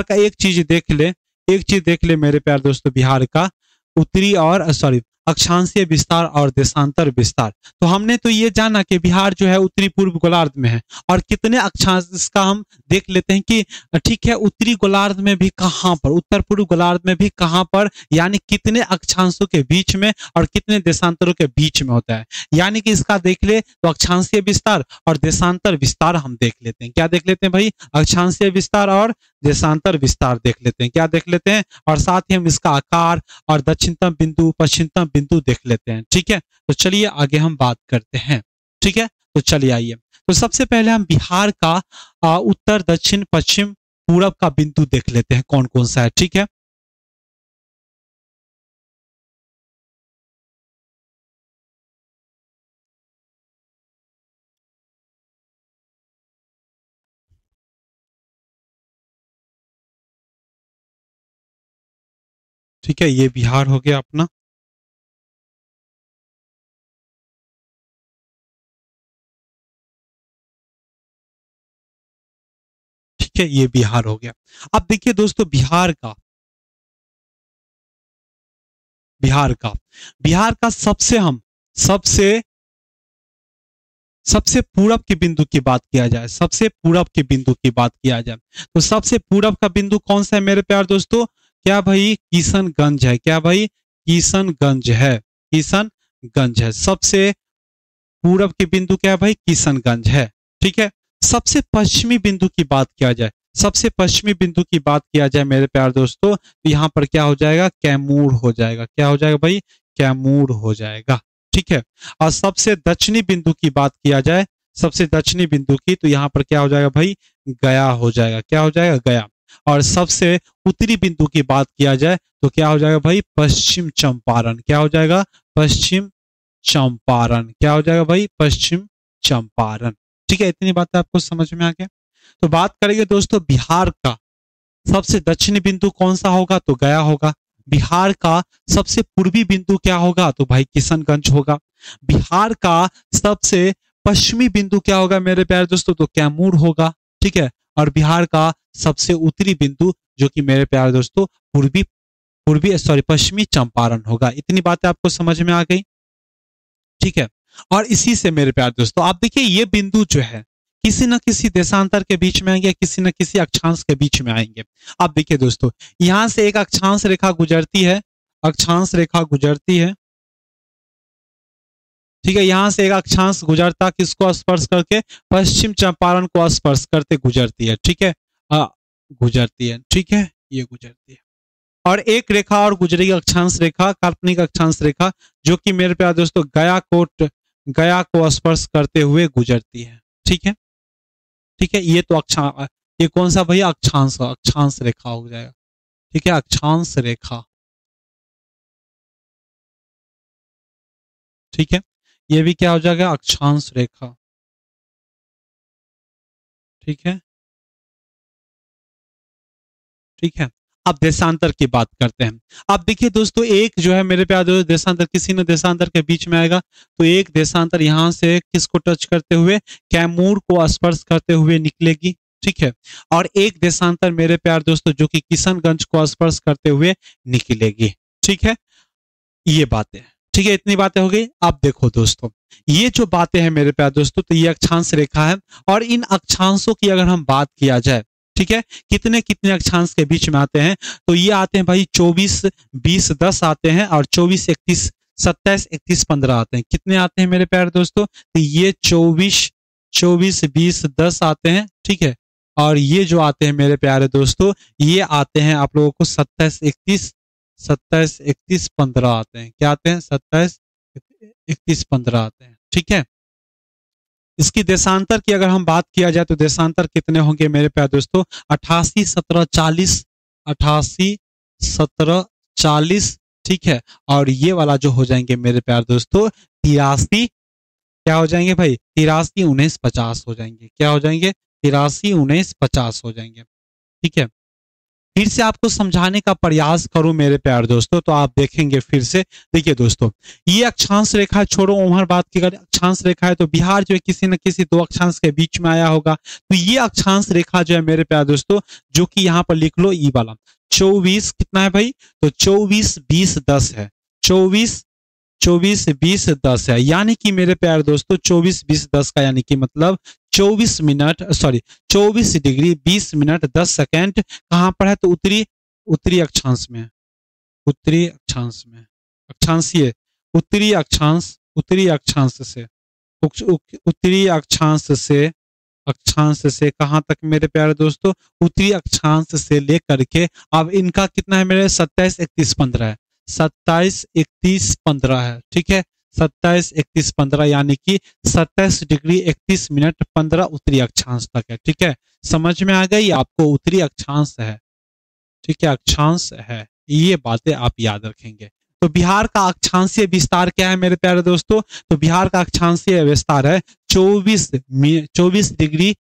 Speaker 1: का एक चीज देख ले, एक चीज देख ले मेरे प्यार दोस्तों, बिहार का उत्तरी और सॉरी अक्षांशीय विस्तार और देशांतर विस्तार। तो हमने तो ये जाना कि बिहार जो है उत्तरी पूर्व गोलार्ध में है, और कितने अक्षांश, इसका हम देख लेते हैं कि ठीक है, उत्तरी गोलार्ध में भी कहां पर, उत्तर पूर्व गोलार्ध में भी कहां पर, यानी कितने अक्षांशों के बीच में और कितने देशांतरों के बीच में होता है। यानी कि इसका देख ले तो अक्षांशीय विस्तार और देशांतर विस्तार हम देख लेते हैं। क्या देख लेते हैं भाई? अक्षांशीय विस्तार और देशांतर विस्तार देख लेते हैं। क्या देख लेते हैं? और साथ ही हम इसका आकार और दक्षिणतम बिंदु, पश्चिमतम बिंदु देख लेते हैं। ठीक है, तो चलिए आगे हम बात करते हैं। ठीक है, तो चलिए आइए, तो सबसे पहले हम बिहार का उत्तर, दक्षिण, पश्चिम, पूरब का बिंदु देख लेते हैं, कौन कौन सा है। ठीक है, ठीक है, ये बिहार हो गया अपना। ठीक है, ये बिहार हो गया। अब देखिए दोस्तों, बिहार का बिहार का सबसे सबसे पूरब के बिंदु की बात किया जाए, सबसे पूरब के बिंदु की बात किया जाए, तो सबसे पूरब का बिंदु कौन सा है मेरे प्यार दोस्तों? क्या भाई? किशनगंज है। क्या भाई? किशनगंज है। किशनगंज है सबसे पूरब के बिंदु, क्या है भाई? किशनगंज है। ठीक है, सबसे पश्चिमी बिंदु की बात किया जाए, सबसे पश्चिमी बिंदु की बात किया जाए मेरे प्यार दोस्तों, तो यहाँ पर क्या हो जाएगा? कैमूर हो जाएगा। क्या हो जाएगा भाई? कैमूर हो जाएगा। ठीक है, और सबसे दक्षिणी बिंदु की बात किया जाए, सबसे दक्षिणी बिंदु की, तो यहाँ पर क्या हो जाएगा भाई? गया हो जाएगा। क्या हो जाएगा? गया। और सबसे उत्तरी बिंदु की बात किया जाए तो क्या हो जाएगा भाई? पश्चिम चंपारण। क्या हो जाएगा? पश्चिम चंपारण। क्या हो जाएगा भाई? पश्चिम चंपारण। ठीक है, इतनी बातें आपको समझ में आ गया। तो बात करेंगे दोस्तों बिहार का सबसे दक्षिणी बिंदु कौन सा होगा? तो गया होगा। बिहार का सबसे पूर्वी बिंदु क्या होगा? तो भाई किशनगंज होगा। बिहार का सबसे पश्चिमी बिंदु क्या होगा मेरे प्यारे दोस्तों? तो कैमूर होगा। ठीक है, और बिहार का सबसे उत्तरी बिंदु, जो कि मेरे प्यारे दोस्तों पूर्वी पूर्वी सॉरी पश्चिमी चंपारण होगा। इतनी बातें आपको समझ में आ गई। ठीक है, और इसी से मेरे प्यारे दोस्तों आप देखिए, ये बिंदु जो है किसी न किसी देशांतर के बीच में आएंगे, किसी न किसी अक्षांश के बीच में आएंगे। आप देखिए दोस्तों, यहां से एक अक्षांश रेखा गुजरती है, अक्षांश रेखा गुजरती है। ठीक है, यहां से एक अक्षांश गुजरता, किसको स्पर्श करके? पश्चिम चंपारण को स्पर्श करते गुजरती है। ठीक है, गुजरती है। ठीक है, ये गुजरती है। और एक रेखा और गुजरेगी, अक्षांश रेखा, काल्पनिक अक्षांश रेखा, जो कि मेरे प्यारे दोस्तों गया को स्पर्श करते हुए गुजरती है। ठीक है, ठीक है, ये तो ये कौन सा भैया? अक्षांश, अक्षांश रेखा हो जाएगा। ठीक है, अक्षांश रेखा। ठीक है, ये भी क्या हो जाएगा? अक्षांश रेखा। ठीक है, ठीक है। अब देशांतर की बात करते हैं। अब देखिए दोस्तों, एक जो है मेरे प्यारे दोस्त देशांतर, किसी न देशांतर के बीच में आएगा, तो एक देशांतर यहां से किसको टच करते हुए? कैमूर को स्पर्श करते हुए निकलेगी। ठीक है, और एक देशांतर मेरे प्यार दोस्तों जो कि किशनगंज को स्पर्श करते हुए निकलेगी। ठीक है, ये बातें, ठीक है, इतनी बातें हो गई। अब देखो दोस्तों, ये जो बातें हैं मेरे प्यार दोस्तों, तो ये अक्षांश रेखा है, और इन अक्षांशों की अगर हम बात किया जाए, ठीक है, कितने कितने अक्षांश के बीच में आते हैं, तो ये आते हैं भाई 24, 20, 10 आते हैं, और 24, 31, 27, 31, 15 आते हैं। कितने आते हैं मेरे प्यार दोस्तों, तो ये 24, 24, 20, 10 आते हैं, ठीक है, और ये जो आते हैं मेरे प्यारे दोस्तों, ये आते हैं आप लोगों को 27, 31, 27, 31, 15 आते हैं। क्या आते हैं, 27, 31, 15 आते हैं। ठीक है, इसकी देशांतर की अगर हम बात किया जाए तो देशांतर कितने होंगे मेरे प्यारे दोस्तों, 88, 17, 40, 88, 17, 40, ठीक है, और ये वाला जो हो जाएंगे मेरे प्यारे दोस्तों 83, क्या हो जाएंगे भाई, 83, 19, 50 हो जाएंगे। क्या हो जाएंगे, 83, 19, 50 हो जाएंगे। ठीक है, फिर से आपको समझाने का प्रयास करूं मेरे प्यारे दोस्तों, तो आप देखेंगे फिर से। देखिए दोस्तों, ये अक्षांश रेखा छोड़ो, उमर बात की अगर अक्षांश रेखा है तो बिहार जो है किसी न किसी दो अक्षांश के बीच में आया होगा। तो ये अक्षांश रेखा जो है मेरे प्यारे दोस्तों, जो कि यहाँ पर लिख लो ई वाला 24 कितना है भाई, तो 24, 20, 10 है। 24, 24, 20, 10 है, यानी कि मेरे प्यारे दोस्तों 24, 20, 10 का यानी कि मतलब 24 minute, sorry 24 degree 20 minute 10 second कहां पर है, तो उत्तरी उत्तरी अक्षांश में, उत्तरी अक्षांश में, अक्षांशीय उत्तरी अक्षांश, उत्तरी अक्षांश से, उत्तरी अक्षांश से कहां तक मेरे प्यारे दोस्तों, उत्तरी अक्षांश से लेकर के, अब इनका कितना है मेरे 27, 31, 15 है, 27, 31, 15 है। ठीक है, 27, 31, 15 यानी कि 27 डिग्री 31 मिनट 15 उत्तरी अक्षांश तक है। ठीक है, समझ में आ गई आपको, उत्तरी अक्षांश है। ठीक है, अक्षांश है, ये बातें आप याद रखेंगे। तो बिहार का अक्षांशीय विस्तार क्या है मेरे प्यारे दोस्तों, तो बिहार का अक्षांशीय विस्तार है 24 डिग्री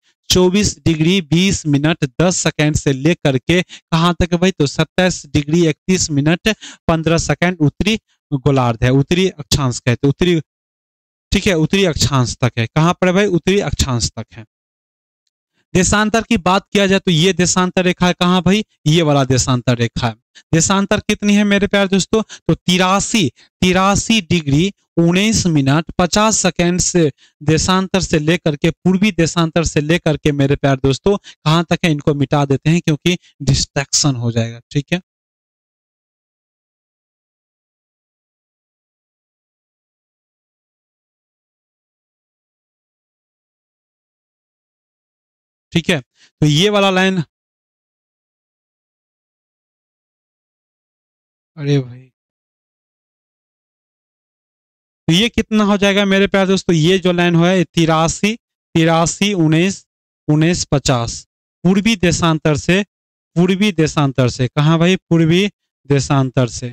Speaker 1: 20 मिनट 10 सेकेंड से लेकर के कहां तक है भाई, तो 27 डिग्री 31 मिनट 15 सेकेंड उत्तरी गोलार्ध है, उत्तरी अक्षांश का है, तो उत्तरी, ठीक है, उत्तरी अक्षांश तक है। कहां पर है भाई, उत्तरी अक्षांश तक है। देशांतर की बात किया जाए तो ये देशांतर रेखा है कहां भाई, ये वाला देशांतर रेखा है। देशांतर कितनी है मेरे प्यारे दोस्तों, तो 83 डिग्री 19 मिनट 50 सेकेंड से देशांतर से लेकर के, पूर्वी देशांतर से लेकर के मेरे प्यारे दोस्तों कहां तक है, इनको मिटा देते हैं क्योंकि डिस्ट्रैक्शन हो जाएगा। ठीक है, ठीक है, तो ये वाला लाइन, अरे भाई, तो ये कितना हो जाएगा मेरे प्यारे दोस्तों, ये जो लाइन है 83, 19, 19, 50 पूर्वी देशांतर से, पूर्वी देशांतर से कहा भाई, पूर्वी देशांतर से,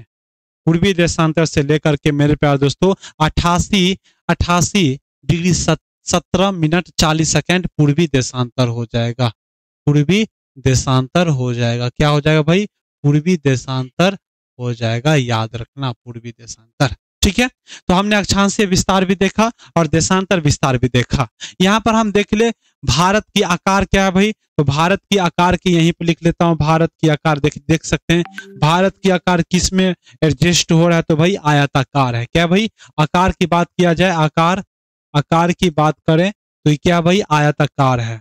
Speaker 1: पूर्वी देशांतर से लेकर के मेरे प्यारे दोस्तों 88 डिग्री 17 मिनट 40 सेकेंड पूर्वी देशांतर हो जाएगा। पूर्वी देशांतर हो जाएगा, क्या हो जाएगा भाई, पूर्वी देशांतर हो जाएगा, याद रखना, पूर्वी देशांतर। ठीक है, तो हमने अक्षांशीय विस्तार भी देखा और देशांतर विस्तार भी देखा। यहां पर हम देख ले भारत की आकार क्या है भाई, तो भारत की आकार की यहीं पे लिख लेता हूं, भारत की आकार देख सकते हैं, भारत की आकार किस में एडजस्ट हो रहा है, तो भाई आयताकार है। क्या भाई, आकार की बात किया जाए, आकार की बात करें तो क्या भाई, आयताकार है।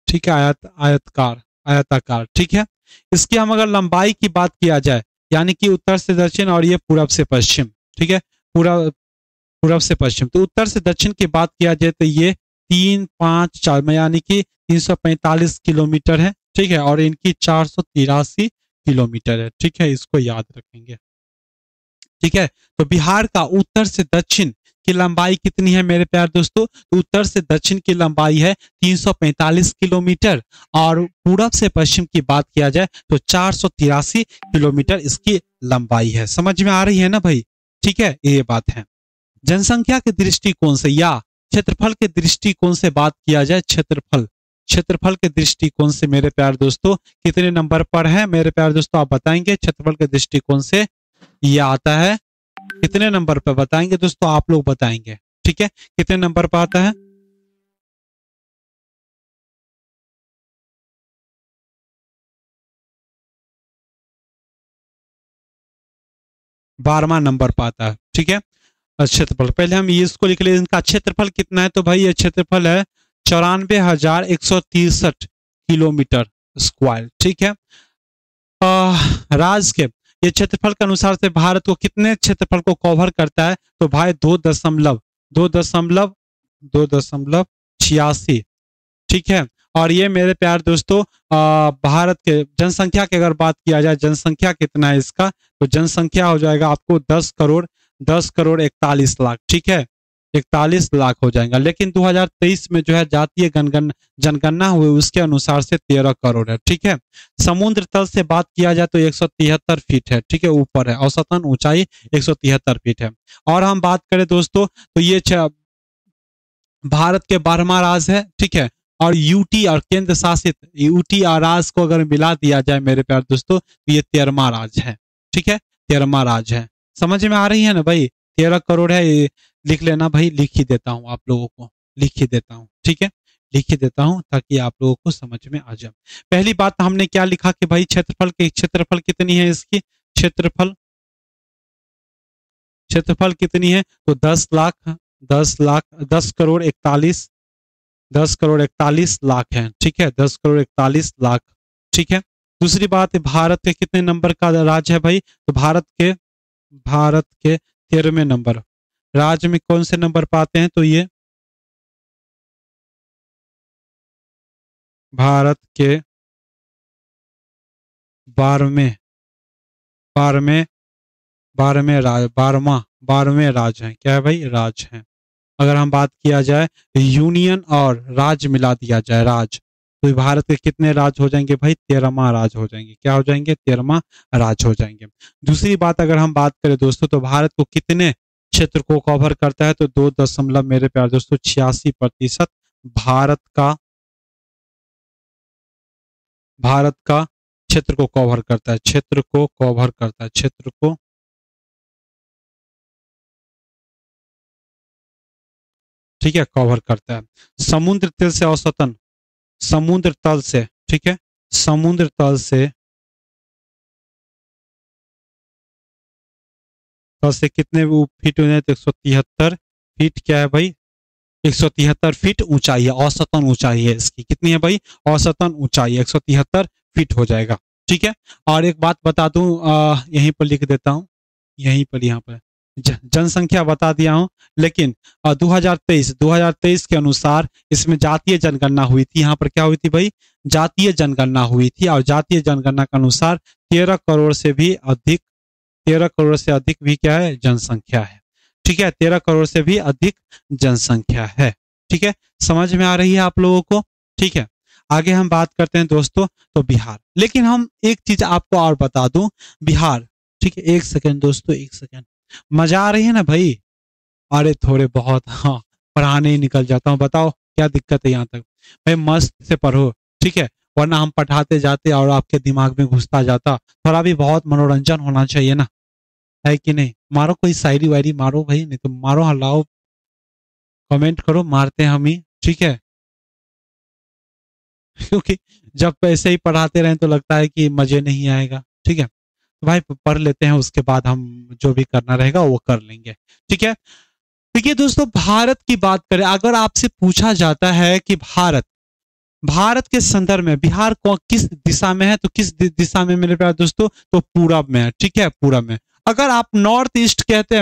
Speaker 1: ठीक है, आयताकार। ठीक है, इसकी हम अगर लंबाई की बात किया जाए, यानी कि उत्तर से दक्षिण और ये पूरब से पश्चिम, ठीक है, पूरब से पश्चिम, तो उत्तर से दक्षिण की बात किया जाए तो ये 3, 5, 4 में यानी कि 345 किलोमीटर है। ठीक है, और इनकी 483 किलोमीटर है। ठीक है, इसको याद रखेंगे। ठीक है, तो बिहार का उत्तर से दक्षिण की लंबाई कितनी है मेरे प्यारे दोस्तों, तो उत्तर से दक्षिण की लंबाई है 345 किलोमीटर, और पूरब से पश्चिम की बात किया जाए तो 483 किलोमीटर इसकी लंबाई है। समझ में आ रही है ना भाई। ठीक है, ये बात है। जनसंख्या के दृष्टिकोण से या क्षेत्रफल के दृष्टिकोण से बात किया जाए, क्षेत्रफल के दृष्टिकोण से मेरे प्यारे दोस्तों कितने नंबर पर है मेरे प्यारे दोस्तों, आप बताएंगे। क्षेत्रफल के दृष्टिकोण से ये आता है कितने नंबर पर, बताएंगे दोस्तों, आप लोग बताएंगे। ठीक है, कितने नंबर पर आता है, 12वां नंबर पर आता है। ठीक है, क्षेत्रफल पहले हम ये इसको लिख ले, इनका क्षेत्रफल कितना है, तो भाई ये क्षेत्रफल है 94,163 किलोमीटर स्क्वायर। ठीक है, राज्य के ये क्षेत्रफल के अनुसार से भारत को कितने क्षेत्रफल को कवर करता है, तो भाई 2.86। ठीक है, और ये मेरे प्यार दोस्तों भारत के जनसंख्या की अगर बात किया जाए, जनसंख्या कितना है इसका, तो जनसंख्या हो जाएगा आपको 10 करोड़ 41 लाख। ठीक है, 41 लाख हो जाएगा। लेकिन 2023 में जो है जातीय जनगणना हुई उसके अनुसार से 13 करोड़ है। ठीक है, समुद्र तल से बात किया जाए तो 173 फीट है। ठीक है, ऊपर है, औसतन ऊंचाई 173 फीट है। और हम बात करें दोस्तों तो ये भारत के 12वां राज्य है। ठीक है, और यूटी और केंद्र शासित यूटी और राज्य को अगर मिला दिया जाए मेरे प्यार दोस्तों तो ये 13वां राज्य है। ठीक है, 13वां राज्य है। समझ में आ रही है ना भाई, 13 करोड़ है, ये लिख लेना भाई, लिख ही देता हूँ आप लोगों को, लिख ही देता हूँ। ठीक है, लिख ही देता हूँ ताकि आप लोगों को समझ में आ जाए। पहली बात हमने क्या लिखा कि भाई क्षेत्रफल कितनी है इसकी, क्षेत्रफल क्षेत्रफल कितनी है, तो 10 करोड़ 41 लाख है। ठीक है, 10 करोड़ 41 लाख। ठीक है, दूसरी बात है भारत के कितने नंबर का राज्य है भाई, तो भारत के 13वें नंबर। राज्य में कौन से नंबर पाते हैं, तो ये भारत के 12वें 12वें 12वें राज 12वें राज्य है। क्या है भाई, राज्य है। अगर हम बात किया जाए यूनियन और राज्य मिला दिया जाए, राज्य, तो भारत के कितने राज्य हो जाएंगे भाई, 13वां राज्य हो जाएंगे। क्या हो जाएंगे, 13वां राज्य हो जाएंगे। दूसरी बात अगर हम बात करें दोस्तों तो भारत को कितने क्षेत्र को कवर करता है, तो 2 दशमलव मेरे प्यार दोस्तों 86% भारत का क्षेत्र को कवर करता है, क्षेत्र को ठीक है कवर करता है। समुद्र तल से औसतन, समुद्र तल से, ठीक है, समुद्र तल से कितने वो फीट हो जाए, तो 173 फीट। क्या है भाई, 173 फीट ऊंचाई है, औसतन ऊंचाई है इसकी। कितनी है भाई, औसतन ऊंचाई 173 फीट हो जाएगा। ठीक है, और एक बात बता दूं, यहीं पर लिख देता हूं, यहीं पर, यहाँ पर जनसंख्या बता दिया हूं। लेकिन 2023 के अनुसार इसमें जातीय जनगणना हुई थी। यहाँ पर क्या हुई थी भाई, जातीय जनगणना हुई थी, और जातीय जनगणना के अनुसार 13 करोड़ से अधिक भी क्या है, जनसंख्या है। ठीक है, 13 करोड़ से भी अधिक जनसंख्या है। ठीक है, समझ में आ रही है आप लोगों को। ठीक है, आगे हम बात करते हैं दोस्तों, तो बिहार। लेकिन हम एक चीज आपको और बता दूं, बिहार, ठीक है, एक सेकंड दोस्तों, एक सेकंड, मजा आ रही है ना भाई, अरे थोड़े बहुत, हाँ, पढ़ाने ही निकल जाता हूँ। बताओ क्या दिक्कत है यहाँ तक, भाई मस्त से पढ़ो। ठीक है, वरना हम पढ़ाते जाते और आपके दिमाग में घुसता जाता। थोड़ा भी बहुत मनोरंजन होना चाहिए ना, है कि नहीं। मारो कोई शायरी वायरी मारो भाई, नहीं तो मारो, हलाओ, कमेंट करो, मारते हैं हम ही। ठीक है, क्योंकि जब ऐसे ही पढ़ाते रहें तो लगता है कि मजे नहीं आएगा। ठीक है, तो भाई पढ़ लेते हैं, उसके बाद हम जो भी करना रहेगा वो कर लेंगे। ठीक है, देखिए दोस्तों, भारत की बात करें, अगर आपसे पूछा जाता है कि भारत के संदर्भ में बिहार को किस दिशा में है, तो किस दिशा में मेरे प्यारे दोस्तों, तो पूरब में है। ठीक है, पूरब में। अगर आप नॉर्थ ईस्ट कहते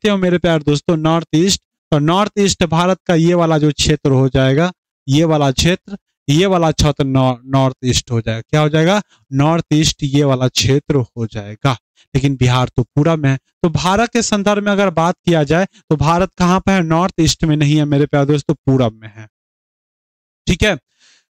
Speaker 1: हो मेरे प्यारे दोस्तों, नॉर्थ ईस्ट, तो नॉर्थ ईस्ट भारत का ये वाला जो क्षेत्र हो जाएगा, ये वाला क्षेत्र, ये वाला क्षेत्र नॉर्थ ईस्ट हो जाएगा। क्या हो जाएगा, नॉर्थ ईस्ट, ये वाला क्षेत्र हो जाएगा। लेकिन बिहार तो पूरब में है। तो भारत के संदर्भ में अगर बात किया जाए तो भारत कहाँ पे है, नॉर्थ ईस्ट में नहीं है मेरे प्यारे दोस्तों, पूरब में है। ठीक है,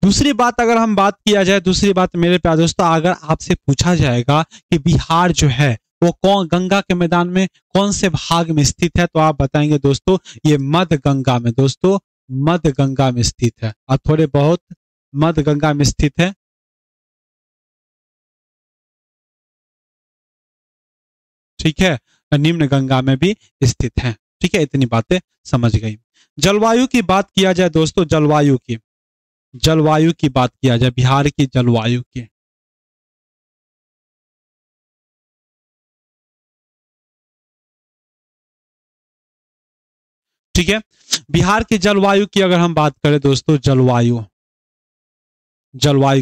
Speaker 1: दूसरी बात अगर हम बात किया जाए, दूसरी बात मेरे प्यारे दोस्तों, अगर आपसे पूछा जाएगा कि बिहार जो है वो कौन गंगा के मैदान में कौन से भाग में स्थित है, तो आप बताएंगे दोस्तों ये मध्य गंगा में, दोस्तों मध्य गंगा में स्थित है, और थोड़े बहुत मध्य गंगा में स्थित है। ठीक है, निम्न गंगा में भी स्थित है। ठीक है, इतनी बातें समझ गई। जलवायु की बात किया जाए दोस्तों, जलवायु की बात किया जाए, बिहार की जलवायु की, ठीक है। बिहार की जलवायु की अगर हम बात करें दोस्तों, जलवायु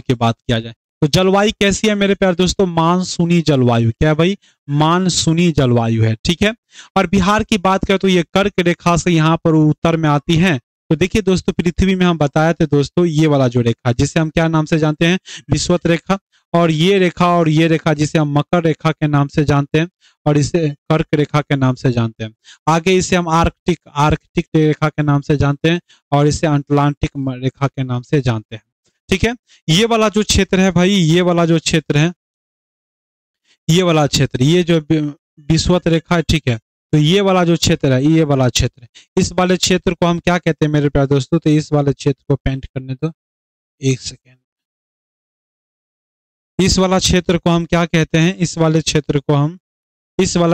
Speaker 1: की बात किया जाए तो जलवायु कैसी है मेरे प्यारे दोस्तों? मानसूनी जलवायु। क्या है भाई? मानसूनी जलवायु है, ठीक है। और बिहार की बात करें तो ये कर्क रेखा से यहाँ पर उत्तर में आती है। तो देखिए दोस्तों, पृथ्वी में हम बताए थे दोस्तों, ये वाला जो रेखा जिसे हम क्या नाम से जानते हैं? विषुवत रेखा। और ये रेखा जिसे हम मकर रेखा के नाम से जानते हैं और इसे कर्क रेखा के नाम से जानते हैं। आगे इसे हम आर्कटिक रेखा के नाम से जानते हैं और इसे अटलांटिक रेखा के नाम से जानते हैं, ठीक है। ये वाला जो क्षेत्र है भाई, ये वाला जो क्षेत्र है, ये वाला क्षेत्र, ये जो विषुवत रेखा है, ठीक है। तो ये वाला जो क्षेत्र है, ये वाला क्षेत्र, इस वाले क्षेत्र को हम क्या कहते हैं मेरे प्यारे दोस्तों? तो इस वाले क्षेत्र को पेंट करने दो, एक सेकेंड। इस वाला क्षेत्र को हम क्या कहते हैं? इस वाला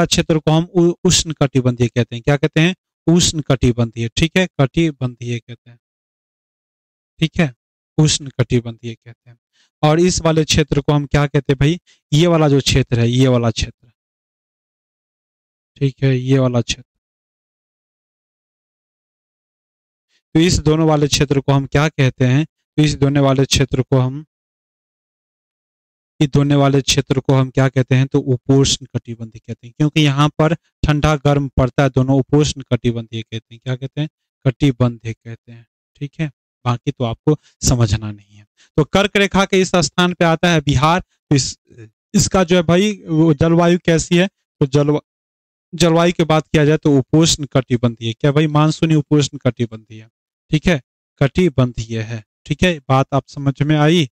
Speaker 1: क्षेत्र को हम उष्ण कटिबंधीय कहते हैं। क्या कहते हैं? उष्ण कटिबंधीय, ठीक है। कटिबंधीय कहते हैं, ठीक है। उष्ण कटिबंधीय कहते हैं। और इस वाले क्षेत्र को हम क्या कहते हैं भाई? ये वाला जो क्षेत्र है, ये वाला क्षेत्र, ठीक है, ये वाला क्षेत्र। तो इस दोनों वाले क्षेत्र को हम क्या कहते हैं? तो इस दोनों वाले क्षेत्र को हम क्या कहते हैं? तो उपोष्ण कटिबंधीय कहते हैं, क्योंकि यहाँ पर ठंडा गर्म पड़ता है, दोनों उपोष्ण कटिबंधीय कहते हैं। क्या कहते हैं? कटिबंधीय कहते हैं, ठीक है। बाकी तो आपको समझना नहीं है। तो कर्क रेखा के इस स्थान पे आता है बिहार। तो इसका जो है भाई जलवायु कैसी है? तो जलवायु की बात किया जाए तो उपोष्ण कटिबंधीय। क्या भाई? मानसूनी उपोष्ण कटिबंधीय, ठीक है, कटिबंधीय है, ठीक है। बात आप समझ में आई,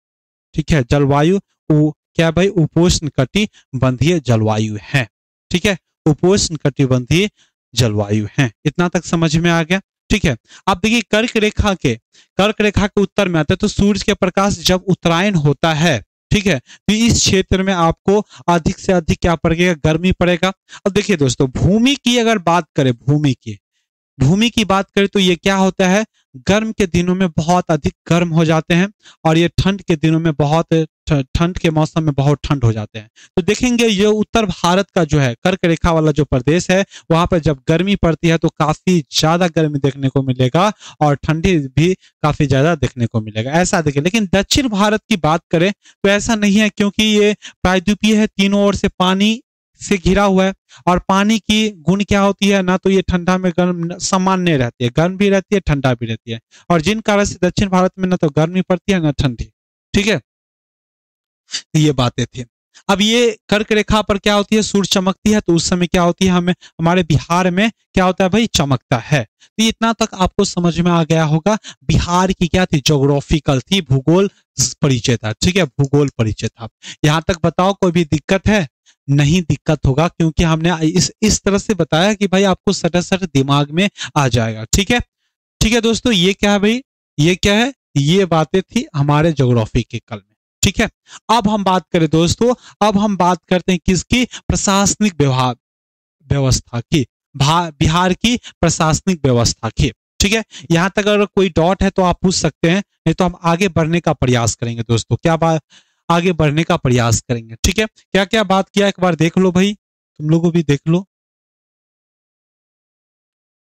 Speaker 1: ठीक है। जलवायु क्या भाई? उपोष्ण कटिबंधीय जलवायु है, ठीक है। उपोष्ण कटिबंधीय जलवायु है। इतना तक समझ में आ गया, ठीक है। अब देखिए कर्क रेखा के उत्तर में आता है। तो सूर्य के प्रकाश जब उत्तरायण होता है, ठीक है, तो इस क्षेत्र में आपको अधिक से अधिक क्या पड़ेगा? गर्मी पड़ेगा। अब देखिए दोस्तों, भूमि की अगर बात करें, भूमि की बात करें तो ये क्या होता है? गर्म के दिनों में बहुत अधिक गर्म हो जाते हैं और ये ठंड के दिनों में ठंड के मौसम में बहुत ठंड हो जाते हैं। तो देखेंगे ये उत्तर भारत का जो है कर्क रेखा वाला जो प्रदेश है, वहां पर जब गर्मी पड़ती है तो काफी ज्यादा गर्मी देखने को मिलेगा और ठंडी भी काफी ज्यादा देखने को मिलेगा, ऐसा देखिए। लेकिन दक्षिण भारत की बात करें तो ऐसा नहीं है, क्योंकि ये प्रायद्वीपीय है, तीनों ओर से पानी से घिरा हुआ है। और पानी की गुण क्या होती है? ना तो ये ठंडा में गर्म सामान्य रहती है, गर्म भी रहती है, ठंडा भी रहती है। और जिन कारण से दक्षिण भारत में ना तो गर्मी पड़ती है ना ठंडी, ठीक है। ये बातें थी। अब ये कर्क रेखा पर क्या होती है? सूर्य चमकती है, तो उस समय क्या होती है? हमें हमारे बिहार में क्या होता है भाई? चमकता है। तो इतना तक आपको समझ में आ गया होगा। बिहार की क्या थी? ज्योग्राफिकल थी, भूगोल परिचय था, ठीक है, भूगोल परिचय था। यहां तक बताओ कोई भी दिक्कत है? नहीं दिक्कत होगा, क्योंकि हमने इस तरह से बताया कि भाई आपको सट दिमाग में आ जाएगा, ठीक है। ठीक है दोस्तों, ये क्या है भाई? ये क्या है? ये बातें थी हमारे ज्योग्राफी के कल में, ठीक है। अब हम बात करें दोस्तों, अब हम बात करते हैं किसकी? प्रशासनिक व्यवस्था की, बिहार की प्रशासनिक व्यवस्था की, ठीक है। यहां तक अगर कोई डॉट है तो आप पूछ सकते हैं, नहीं तो हम आगे बढ़ने का प्रयास करेंगे दोस्तों। क्या बात? आगे बढ़ने का प्रयास करेंगे, ठीक है। क्या क्या बात किया एक बार देख लो भाई, तुम लोगों भी देख लो।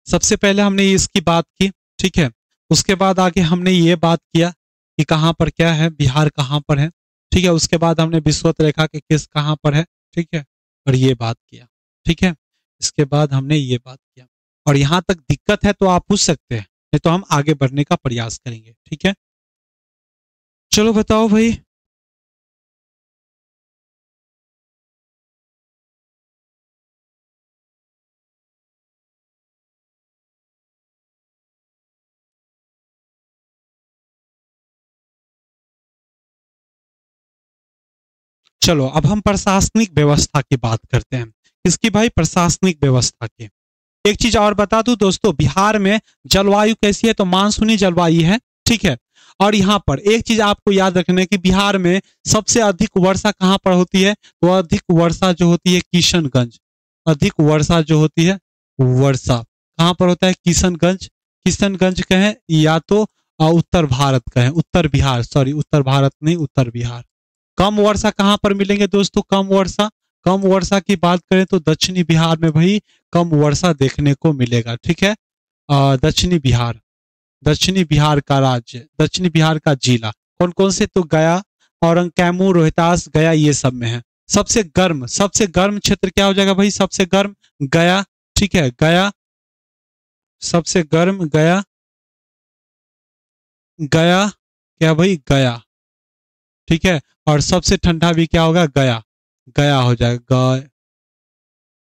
Speaker 1: सबसे पहले हमने इसकी बात की, ठीक है। उसके बाद आगे हमने ये बात किया कि कहां पर क्या है, बिहार कहां पर है, ठीक है। उसके बाद हमने विषुवत रेखा के किस कहां पर है, ठीक है, और ये बात किया, ठीक है। इसके बाद हमने ये बात किया, और यहां तक दिक्कत है तो आप पूछ सकते हैं, नहीं तो हम आगे बढ़ने का प्रयास करेंगे, ठीक है। चलो बताओ भाई। चलो अब हम प्रशासनिक व्यवस्था की बात करते हैं। किसकी भाई? प्रशासनिक व्यवस्था की। एक चीज और बता दूं दोस्तों, बिहार में जलवायु कैसी है? तो मानसूनी जलवायु है, ठीक है। और यहाँ पर एक चीज आपको याद रखना कि बिहार में सबसे अधिक वर्षा कहाँ पर होती है? तो अधिक वर्षा जो होती है किशनगंज, अधिक वर्षा जो होती है, वर्षा कहाँ पर होता है? किशनगंज। किशनगंज कहें या तो उत्तर भारत कहें, उत्तर बिहार, सॉरी उत्तर भारत नहीं, उत्तर बिहार। कम वर्षा कहाँ पर मिलेंगे दोस्तों? कम वर्षा की बात करें तो दक्षिणी बिहार में भाई कम वर्षा देखने को मिलेगा, ठीक है। दक्षिणी बिहार, दक्षिणी बिहार का राज्य, दक्षिणी बिहार का जिला कौन कौन से? तो गया, औरंग, कैमूर, रोहतास, गया, ये सब में है। सबसे गर्म क्षेत्र क्या हो जाएगा भाई? सबसे गर्म गया। ठीक है, गया सबसे गर्म, गया, गया क्या भाई? गया। ठीक है, और सबसे ठंडा भी क्या होगा? गया, गया हो जाएगा।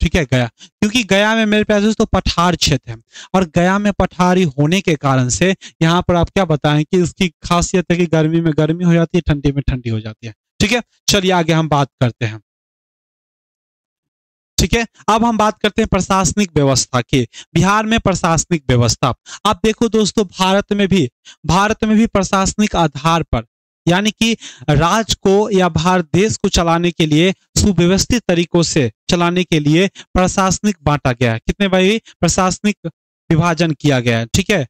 Speaker 1: ठीक है, गया, क्योंकि गया में मेरे प्यारे दोस्तों पठार क्षेत्र है, और गया में पठारी होने के कारण से यहाँ पर आप क्या बताएं कि उसकी खासियत है कि गर्मी में गर्मी हो जाती है, ठंडी में ठंडी हो जाती है। ठीक है, चलिए आगे हम बात करते हैं। ठीक है, अब हम बात करते हैं प्रशासनिक व्यवस्था की। बिहार में प्रशासनिक व्यवस्था, आप देखो दोस्तों, भारत में भी प्रशासनिक आधार पर, यानी कि राज्य को या भारत देश को चलाने के लिए, सुव्यवस्थित तरीकों से चलाने के लिए प्रशासनिक बांटा गया है। कितने भाई? प्रशासनिक विभाजन किया गया है। ठीक है,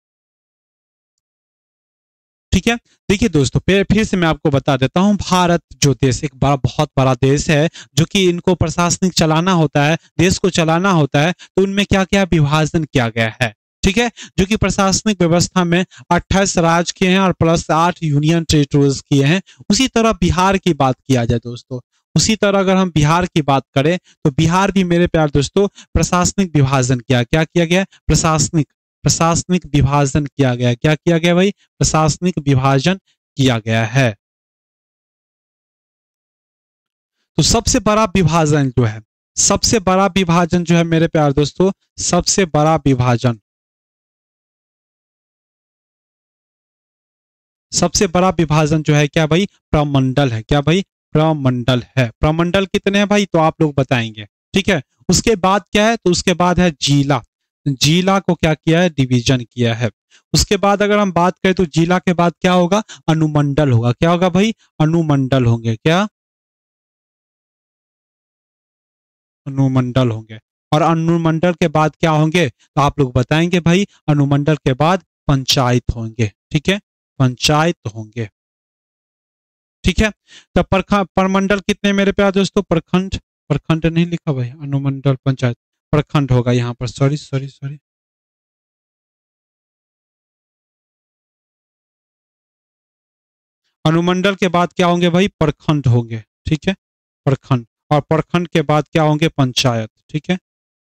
Speaker 1: ठीक है, देखिए दोस्तों, फिर से मैं आपको बता देता हूं, भारत जो देश एक बड़ा, बहुत बड़ा देश है, जो कि इनको प्रशासनिक चलाना होता है, देश को चलाना होता है, तो उनमें क्या क्या विभाजन किया गया है। ठीक है, जो कि प्रशासनिक व्यवस्था में 28 राज्य किए हैं और प्लस 8 यूनियन टेरिटोरीज किए हैं। उसी तरह बिहार की बात किया जाए दोस्तों, उसी तरह अगर हम बिहार की बात करें, तो बिहार भी मेरे प्यार दोस्तों प्रशासनिक विभाजन क्या किया गया? प्रशासनिक प्रशासनिक विभाजन किया गया। क्या किया गया भाई? प्रशासनिक विभाजन किया गया है। तो सबसे बड़ा विभाजन जो है मेरे प्यार दोस्तों, सबसे बड़ा विभाजन, सबसे बड़ा विभाजन जो है क्या भाई? प्रमंडल है। क्या भाई? प्रमंडल है। प्रमंडल कितने हैं भाई? तो आप लोग बताएंगे। ठीक है, उसके बाद क्या है? तो उसके बाद है जिला। जिला को क्या किया है? डिवीजन किया है। उसके बाद अगर हम बात करें तो जिला के बाद क्या होगा? अनुमंडल होगा। क्या होगा भाई? अनुमंडल होंगे। क्या? अनुमंडल होंगे। और अनुमंडल के बाद क्या होंगे? तो आप लोग बताएंगे भाई। अनुमंडल के बाद पंचायत होंगे। ठीक है, पंचायत होंगे। ठीक है, तो प्रमंडल कितने मेरे प्यारे दोस्तों? प्रखंड, प्रखंड नहीं लिखा भाई, अनुमंडल, पंचायत, प्रखंड होगा यहाँ पर। सॉरी सॉरी सॉरी, अनुमंडल के बाद क्या होंगे भाई? प्रखंड होंगे। ठीक है, प्रखंड, और प्रखंड के बाद क्या होंगे? पंचायत। ठीक है,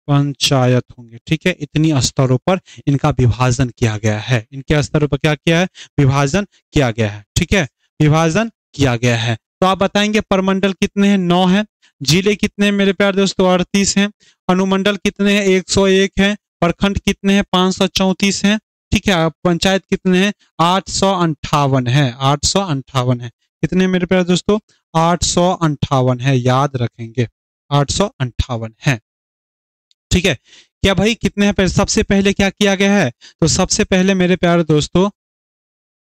Speaker 1: पंचायत होंगे। ठीक है, इतनी स्तरों पर इनका विभाजन किया गया है। इनके स्तरों पर क्या किया है? विभाजन किया गया है। ठीक है, विभाजन किया गया है। तो आप बताएंगे प्रमंडल कितने हैं? 9 है। जिले कितने हैं मेरे प्यारे दोस्तों? 38 हैं। अनुमंडल कितने हैं? 101 है। प्रखंड कितने हैं? 534 हैं। ठीक है, अब पंचायत कितने हैं? 858 है। 858 है। कितने मेरे प्यारे दोस्तों? 858 है, याद रखेंगे, 858 है। ठीक है, क्या भाई कितने हैं? सबसे पहले क्या किया गया है? तो सबसे पहले मेरे प्यारे दोस्तों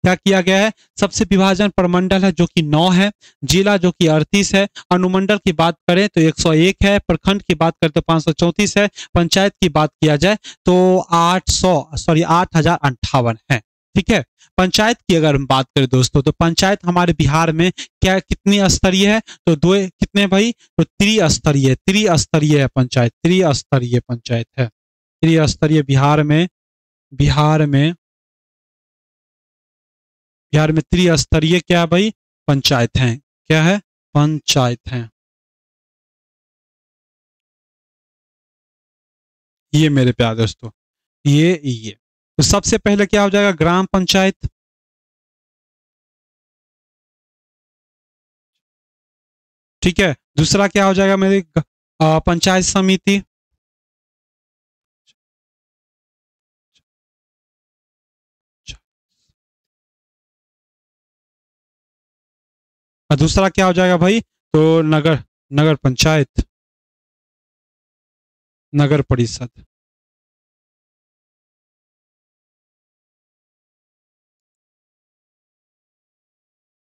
Speaker 1: क्या किया गया है? सबसे विभाजन प्रमंडल है जो कि 9 है, जिला जो कि 38 है, अनुमंडल की बात करें तो 101 है, प्रखंड की बात करें तो 534 है, पंचायत की बात किया जाए तो 8058 है। ठीक है, पंचायत की अगर हम बात करें दोस्तों, तो पंचायत हमारे बिहार में क्या, कितनी स्तरीय है? तो दो, कितने भाई? तो त्रिस्तरीय, त्रिस्तरीय है पंचायत, त्रिस्तरीय पंचायत है। त्रिस्तरीय बिहार में त्रिस्तरीय क्या है भाई? पंचायत है। क्या है? पंचायत है। ये मेरे प्यारे दोस्तों, ये तो सबसे पहले क्या हो जाएगा? ग्राम पंचायत। ठीक है, दूसरा क्या हो जाएगा मेरे? पंचायत समिति। और दूसरा क्या हो जाएगा भाई? तो नगर, नगर पंचायत, नगर परिषद।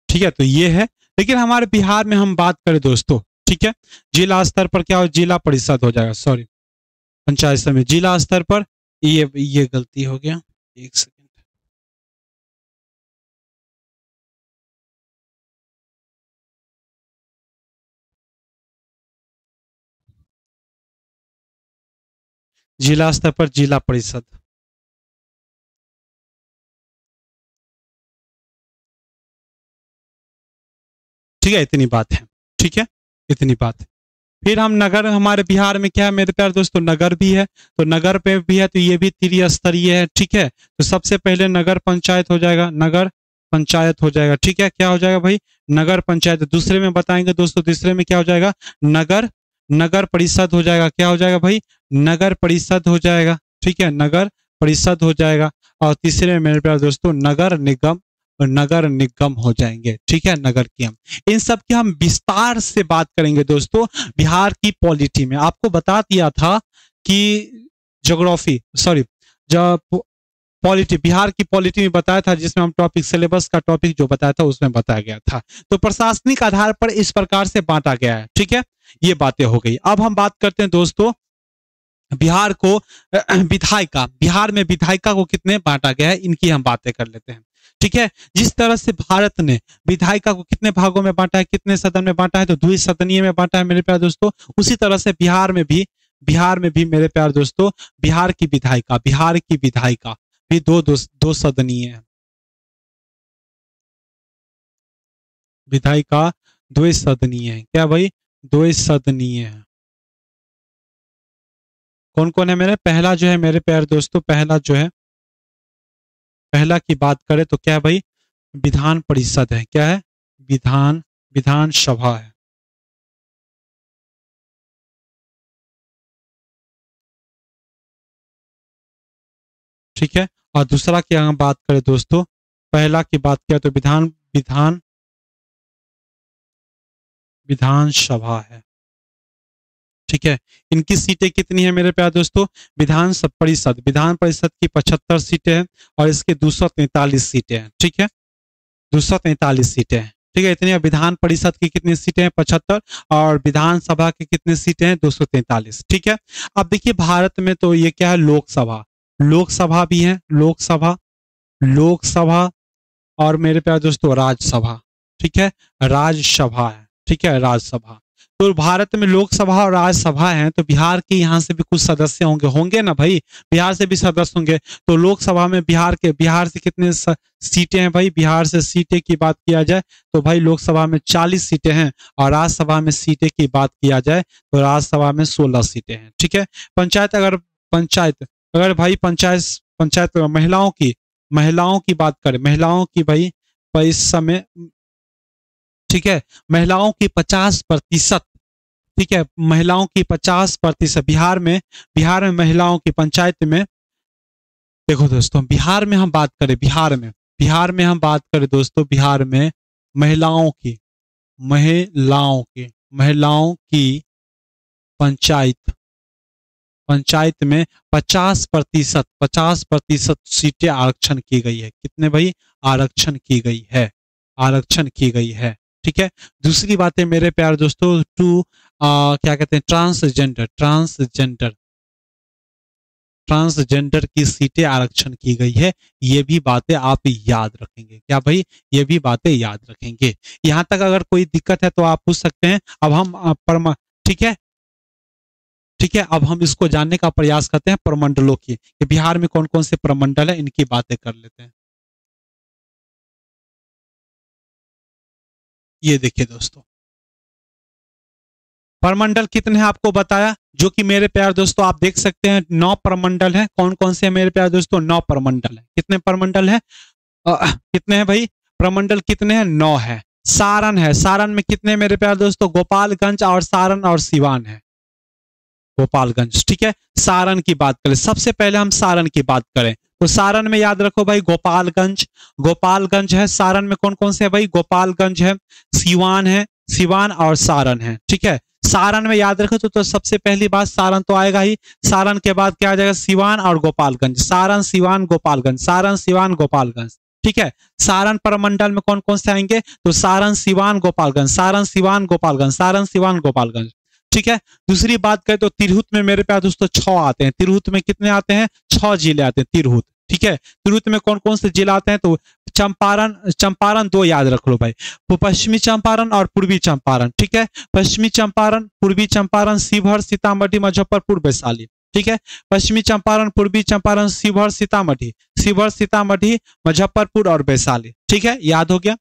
Speaker 1: ठीक है, तो ये है। लेकिन हमारे बिहार में हम बात करें दोस्तों, ठीक है, जिला स्तर पर क्या हो? जिला परिषद हो जाएगा, सॉरी, पंचायत समिति जिला स्तर पर। ये गलती हो गया, एक सेकंड। जिला स्तर पर जिला परिषद। ठीक है, इतनी बात है। ठीक है, इतनी बात है। फिर हम नगर, हमारे बिहार में क्या है मेरे प्यारे दोस्तों, नगर भी है। तो नगर पे भी है, तो ये भी त्रिस्तरीय है। ठीक है, तो सबसे पहले नगर पंचायत हो जाएगा, नगर पंचायत हो जाएगा। ठीक है, क्या हो जाएगा भाई, नगर पंचायत। दूसरे में बताएंगे दोस्तों, दूसरे में क्या हो जाएगा, नगर नगर परिषद हो जाएगा। क्या हो जाएगा भाई, नगर परिषद हो जाएगा। ठीक है, नगर परिषद हो जाएगा। और तीसरे में मेरे प्यारे दोस्तों नगर निगम, नगर निगम हो जाएंगे। ठीक है, नगर की हम इन सब की हम विस्तार से बात करेंगे दोस्तों बिहार की पॉलिटी में। आपको बता दिया था कि ज्योग्राफी, सॉरी, जब पॉलिटी, बिहार की पॉलिटी में बताया था, जिसमें हम टॉपिक, सिलेबस का टॉपिक जो बताया था उसमें बताया गया था। तो प्रशासनिक आधार पर इस प्रकार से बांटा गया है। ठीक है, ये बातें हो गई। अब हम बात करते हैं दोस्तों बिहार को विधायिका, बिहार में विधायिका को कितने बांटा गया है, इनकी हम बातें कर लेते हैं। ठीक है, जिस तरह से भारत ने विधायिका को कितने भागों में बांटा है, कितने सदन में बांटा है, तो द्विसदनीय में बांटा है मेरे प्यारे दोस्तों। उसी तरह से बिहार में भी मेरे प्यारे दोस्तों बिहार की विधायिका भी दो सदनीय है। विधायिका द्विसदनीय है। क्या भाई, द्विसदनीय है। कौन कौन है मेरे, पहला जो है मेरे प्यारे दोस्तों, पहला की बात करें तो क्या है भाई, विधान परिषद है। क्या है, विधानसभा है। ठीक है, और दूसरा की हम बात करें दोस्तों, पहला की बात किया तो विधानसभा है। ठीक है, इनकी सीटें कितनी है मेरे प्यारे दोस्तों, विधान परिषद की 75 सीटें हैं और इसके 243 सीटें हैं। ठीक है, 243 सीटें हैं। ठीक है, इतनी। विधान परिषद की कितनी सीटें हैं, 75, और विधानसभा की कितनी सीटें हैं, 243। ठीक है, अब देखिए भारत में तो ये क्या है, लोकसभा भी है, लोकसभा और मेरे प्यारे दोस्तों राज्यसभा। ठीक है, राज्यसभा है। ठीक है, राज्यसभा। तो भारत में लोकसभा और राज्यसभा है, तो बिहार के यहाँ से भी कुछ सदस्य होंगे ना भाई, बिहार से भी सदस्य होंगे। तो लोकसभा में बिहार से कितने सीटें हैं भाई, बिहार से सीटें की बात किया जाए तो भाई लोकसभा में 40 सीटें हैं, और राज्यसभा में सीटें की बात किया जाए तो राज्यसभा में 16 सीटें हैं। ठीक है, अगर भाई पंचायत महिलाओं की बात करें, महिलाओं की भाई इस समय, ठीक है, महिलाओं की 50%, ठीक है, महिलाओं की 50% बिहार में महिलाओं की पंचायत में, देखो दोस्तों बिहार में हम बात करें, दोस्तों बिहार में महिलाओं की पंचायत में 50% सीटें आरक्षण की गई है। कितने भाई, आरक्षण की गई है। ठीक है, दूसरी बात है मेरे प्यारे दोस्तों, क्या कहते हैं, ट्रांसजेंडर की सीटें आरक्षण की गई है। ये भी बातें आप याद रखेंगे। क्या भाई, ये भी बातें याद रखेंगे। यहां तक अगर कोई दिक्कत है तो आप पूछ सकते हैं। अब हम ठीक है, अब हम इसको जानने का प्रयास करते हैं प्रमंडलों की, कि बिहार में कौन कौन से प्रमंडल है, इनकी बातें कर लेते हैं। ये देखिए दोस्तों, प्रमंडल कितने हैं आपको बताया, जो कि मेरे प्यारे दोस्तों आप देख सकते हैं 9 प्रमंडल हैं। कौन कौन से हैं मेरे प्यारे दोस्तों, 9 प्रमंडल हैं। कितने प्रमंडल हैं, कितने हैं भाई, प्रमंडल कितने हैं, 9 है। सारण है, सारण में कितने मेरे प्यारे दोस्तों, गोपालगंज और सारण और सिवान है, गोपालगंज। ठीक है, सारण की बात करें, सबसे पहले हम सारण की बात करें तो सारण में याद रखो भाई गोपालगंज है। सारण में कौन कौन से है भाई, गोपालगंज है, सिवान और सारण है। ठीक है, सारण में याद रखो तो सबसे पहली बात सारण तो आएगा ही। सारण के बाद क्या आ जाएगा, सिवान और गोपालगंज, सारण सिवान गोपालगंज। ठीक है, सारण प्रमंडल में कौन कौन से आएंगे, तो सारण सिवान गोपालगंज। ठीक है, दूसरी बात करें तो तिरहुत में मेरे प्यारे दोस्तों 6 आते हैं। तिरहुत में कितने आते हैं, 6 जिले आते हैं तिरहुत। ठीक है, तिरहुत में कौन कौन से जिला आते हैं, तो चंपारण 2 याद रख लो भाई, वो पश्चिमी चंपारण और पूर्वी चंपारण। ठीक है, पश्चिमी चंपारण, पूर्वी चंपारण, शिवहर, सीतामढ़ी, मुजफ्फरपुर, वैशाली। ठीक है, पश्चिमी चंपारण, पूर्वी चंपारण, शिवहर, सीतामढ़ी, मुजफ्फरपुर और वैशाली। ठीक है, याद हो गया।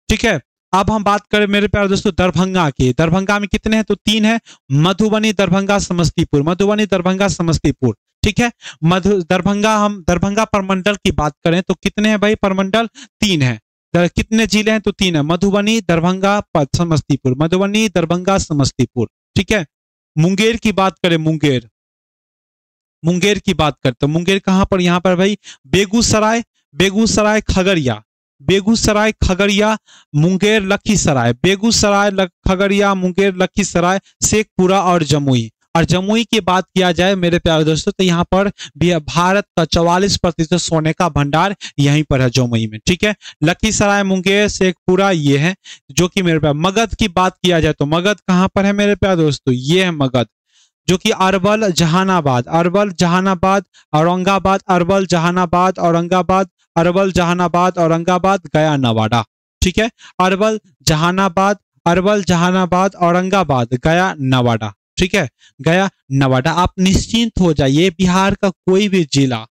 Speaker 1: ठीक है, अब हम बात करें मेरे प्यारे दोस्तों दरभंगा की। दरभंगा में कितने हैं? तो 3 है। मधुबनी, दरभंगा, समस्तीपुर। मधुबनी, दरभंगा, समस्तीपुर। ठीक है। दरभंगा, हम दरभंगा प्रमंडल की बात करें तो कितने हैं भाई प्रमंडल? 3 है। कितने जिले हैं? तो 3 है। मधुबनी, दरभंगा, समस्तीपुर। मधुबनी, दरभंगा, समस्तीपुर। ठीक है। मुंगेर की बात करें, मुंगेर, मुंगेर की बात करते हैं। मुंगेर कहां पर? यहां पर भाई बेगूसराय, बेगूसराय, खगड़िया, बेगूसराय, खगड़िया, मुंगेर, लखीसराय। बेगूसराय, खगड़िया, मुंगेर, लखीसराय, शेखपुरा और जमुई। और जमुई की बात किया जाए मेरे प्यारे दोस्तों तो यहाँ पर भी भारत का 44% सोने का भंडार यहीं पर है, जमुई में। ठीक है। लखीसराय, मुंगेर, शेखपुरा ये है जो कि मेरे प्यार। मगध की बात किया जाए तो मगध कहाँ पर है मेरे प्यारे दोस्तों? ये है मगध, जो कि अरवल, जहानाबाद, अरवल, जहानाबाद, औरंगाबाद, अरवल, जहानाबाद, औरंगाबाद, अरवल, जहानाबाद, औरंगाबाद, गया, नवादा। ठीक है। अरवल, जहानाबाद, अरवल, जहानाबाद, औरंगाबाद, गया, नवादा। ठीक है। गया, नवादा। आप निश्चिंत हो जाइए, बिहार का कोई भी जिला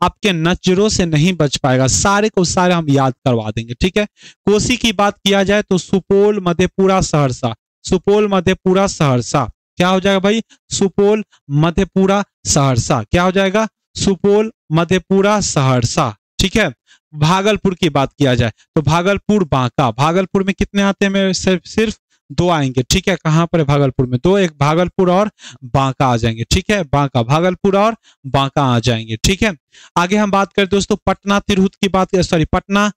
Speaker 1: आपके नजरों से नहीं बच पाएगा, सारे को सारे हम याद करवा देंगे। ठीक है। कोसी की बात किया जाए तो सुपौल, मधेपुरा, सहरसा। सुपौल, मधेपुरा, सहरसा। क्या हो जाएगा भाई? सुपौल, मधेपुरा, सहरसा। क्या हो जाएगा? सुपौल, मधेपुरा, सहरसा। ठीक है। भागलपुर की बात किया जाए तो भागलपुर, बांका। भागलपुर में कितने आते हैं? मेरे सिर्फ 2 आएंगे। ठीक है। कहां पर है भागलपुर में? 2, एक भागलपुर और बांका आ जाएंगे। ठीक है। बांका, भागलपुर और बांका आ जाएंगे। ठीक है। आगे हम बात करें दोस्तों पटना, तिरहुत की बात, सॉरी पटना,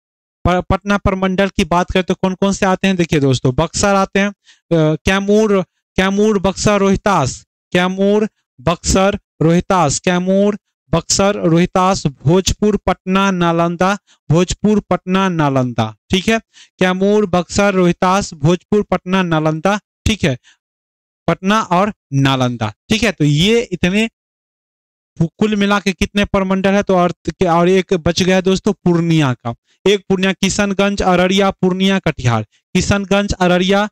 Speaker 1: पटना प्रमंडल की बात करें तो कौन कौन से आते हैं? देखिए दोस्तों, बक्सर आते हैं, कैमूर, कैमूर, बक्सर, रोहतास। कैमूर, बक्सर, रोहतास। कैमूर, बक्सर, रोहतास, भोजपुर, पटना, नालंदा। भोजपुर, पटना, नालंदा। ठीक है। कैमूर, बक्सर, रोहतास, भोजपुर, पटना, नालंदा। ठीक है। पटना और नालंदा। ठीक है। तो ये इतने कुल मिला के कितने प्रमंडल है? तो और एक बच गया दोस्तों पूर्णिया का। एक पूर्णिया, किशनगंज, अररिया, पूर्णिया, कटिहार। किशनगंज, अररिया,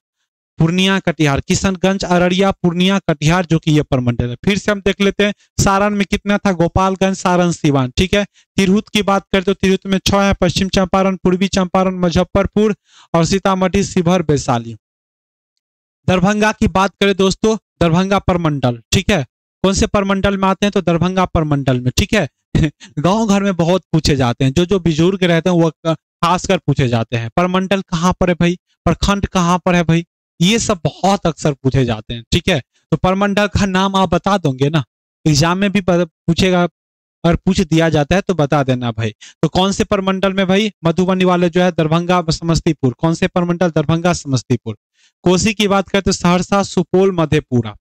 Speaker 1: पूर्णिया, कटिहार। किशनगंज, अररिया, पूर्णिया, कटिहार, जो कि ये प्रमंडल है। फिर से हम देख लेते हैं सारण में कितना था? गोपालगंज, सारण, सिवान। ठीक है। तिरहुत की बात करें तो तिरहुत में 6 है। पश्चिम चंपारण, पूर्वी चंपारण, मुजफ्फरपुर और सीतामढ़ी, शिवहर, वैशाली। दरभंगा की बात करें दोस्तों, दरभंगा प्रमंडल। ठीक है। कौन से प्रमंडल में आते हैं? तो दरभंगा प्रमंडल में। ठीक है। गांव घर में बहुत पूछे जाते हैं, जो बुजुर्ग रहते हैं वो खासकर पूछे जाते हैं, प्रमंडल कहाँ पर है भाई, प्रखंड कहाँ पर है भाई, ये सब बहुत अक्सर पूछे जाते हैं। ठीक है। तो प्रमंडल का नाम आप बता दोगे ना, एग्जाम में भी पूछेगा, और पूछ दिया जाता है तो बता देना भाई। तो कौन से प्रमंडल में भाई? मधुबनी वाले जो है दरभंगा, समस्तीपुर। कौन से प्रमंडल? दरभंगा, समस्तीपुर। कोसी की बात करें तो सहरसा, सुपौल, मधेपुरा।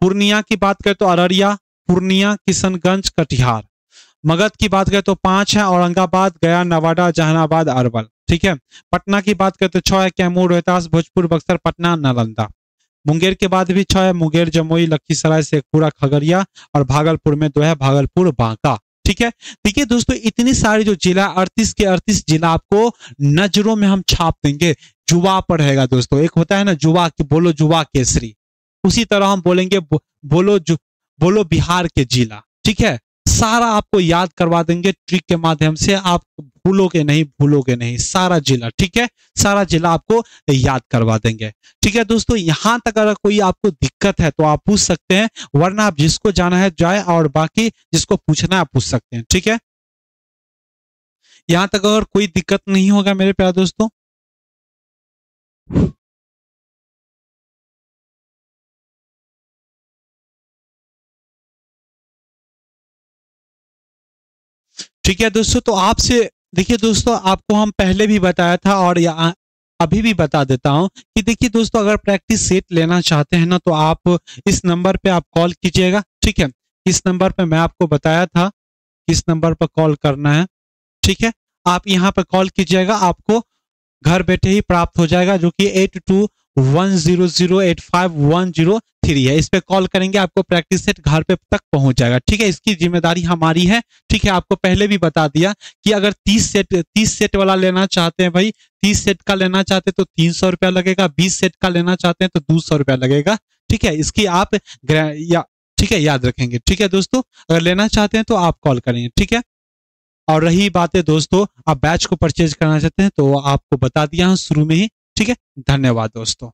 Speaker 1: पूर्णिया की बात करें तो अररिया, पूर्णिया, किशनगंज, कटिहार। मगध की बात करें तो 5 है, औरंगाबाद, गया, नवादा, जहानाबाद, अरवल। ठीक है। पटना की बात करें तो 6 है, कैमूर, रोहतास, भोजपुर, बक्सर, पटना, नालंदा। मुंगेर के बाद भी 6 है, मुंगेर, जमुई, लखीसराय, शेखपुरा, खगड़िया, और भागलपुर में 2 है, भागलपुर, बांका। ठीक है। देखिए दोस्तों, इतनी सारी जो जिला 38 के 38 जिला आपको नजरों में हम छाप देंगे। जुवा पर रहेगा दोस्तों, एक होता है ना जुवा, कि बोलो जुवा केसरी, उसी तरह हम बोलेंगे बोलो बिहार के जिला। ठीक है। सारा आपको याद करवा देंगे ट्रिक के माध्यम से, आप भूलोगे नहीं, भूलोगे नहीं सारा जिला। ठीक है। सारा जिला आपको याद करवा देंगे। ठीक है दोस्तों, यहां तक अगर कोई आपको दिक्कत है तो आप पूछ सकते हैं, वरना आप जिसको जाना है जाए, और बाकी जिसको पूछना है आप पूछ सकते हैं। ठीक है। यहां तक अगर कोई दिक्कत नहीं होगा मेरे प्यारे दोस्तों। ठीक है दोस्तों, तो आपसे देखिए दोस्तों, आपको हम पहले भी बताया था और अभी भी बता देता हूं कि देखिए दोस्तों, अगर प्रैक्टिस सेट लेना चाहते हैं ना तो आप इस नंबर पे आप कॉल कीजिएगा। ठीक है। इस नंबर पे मैं आपको बताया था किस नंबर पर कॉल करना है। ठीक है। आप यहाँ पर कॉल कीजिएगा, आपको घर बैठे ही प्राप्त हो जाएगा, जो कि 8210085103 है। इस पे कॉल करेंगे, आपको प्रैक्टिस सेट घर पे तक पहुंच जाएगा। ठीक है। इसकी जिम्मेदारी हमारी है। ठीक है। आपको पहले भी बता दिया कि अगर 30 सेट वाला लेना चाहते हैं भाई, 30 सेट का लेना चाहते हैं तो 300 रुपया लगेगा, 20 सेट का लेना चाहते हैं तो 200 रुपया लगेगा। ठीक है। इसकी आप ठीक है, याद रखेंगे। ठीक है दोस्तों, अगर लेना चाहते हैं तो आप कॉल करेंगे। ठीक है। और रही बात है दोस्तों, आप बैच को परचेज करना चाहते हैं तो आपको बता दिया शुरू में ही ठीक है, धन्यवाद दोस्तों।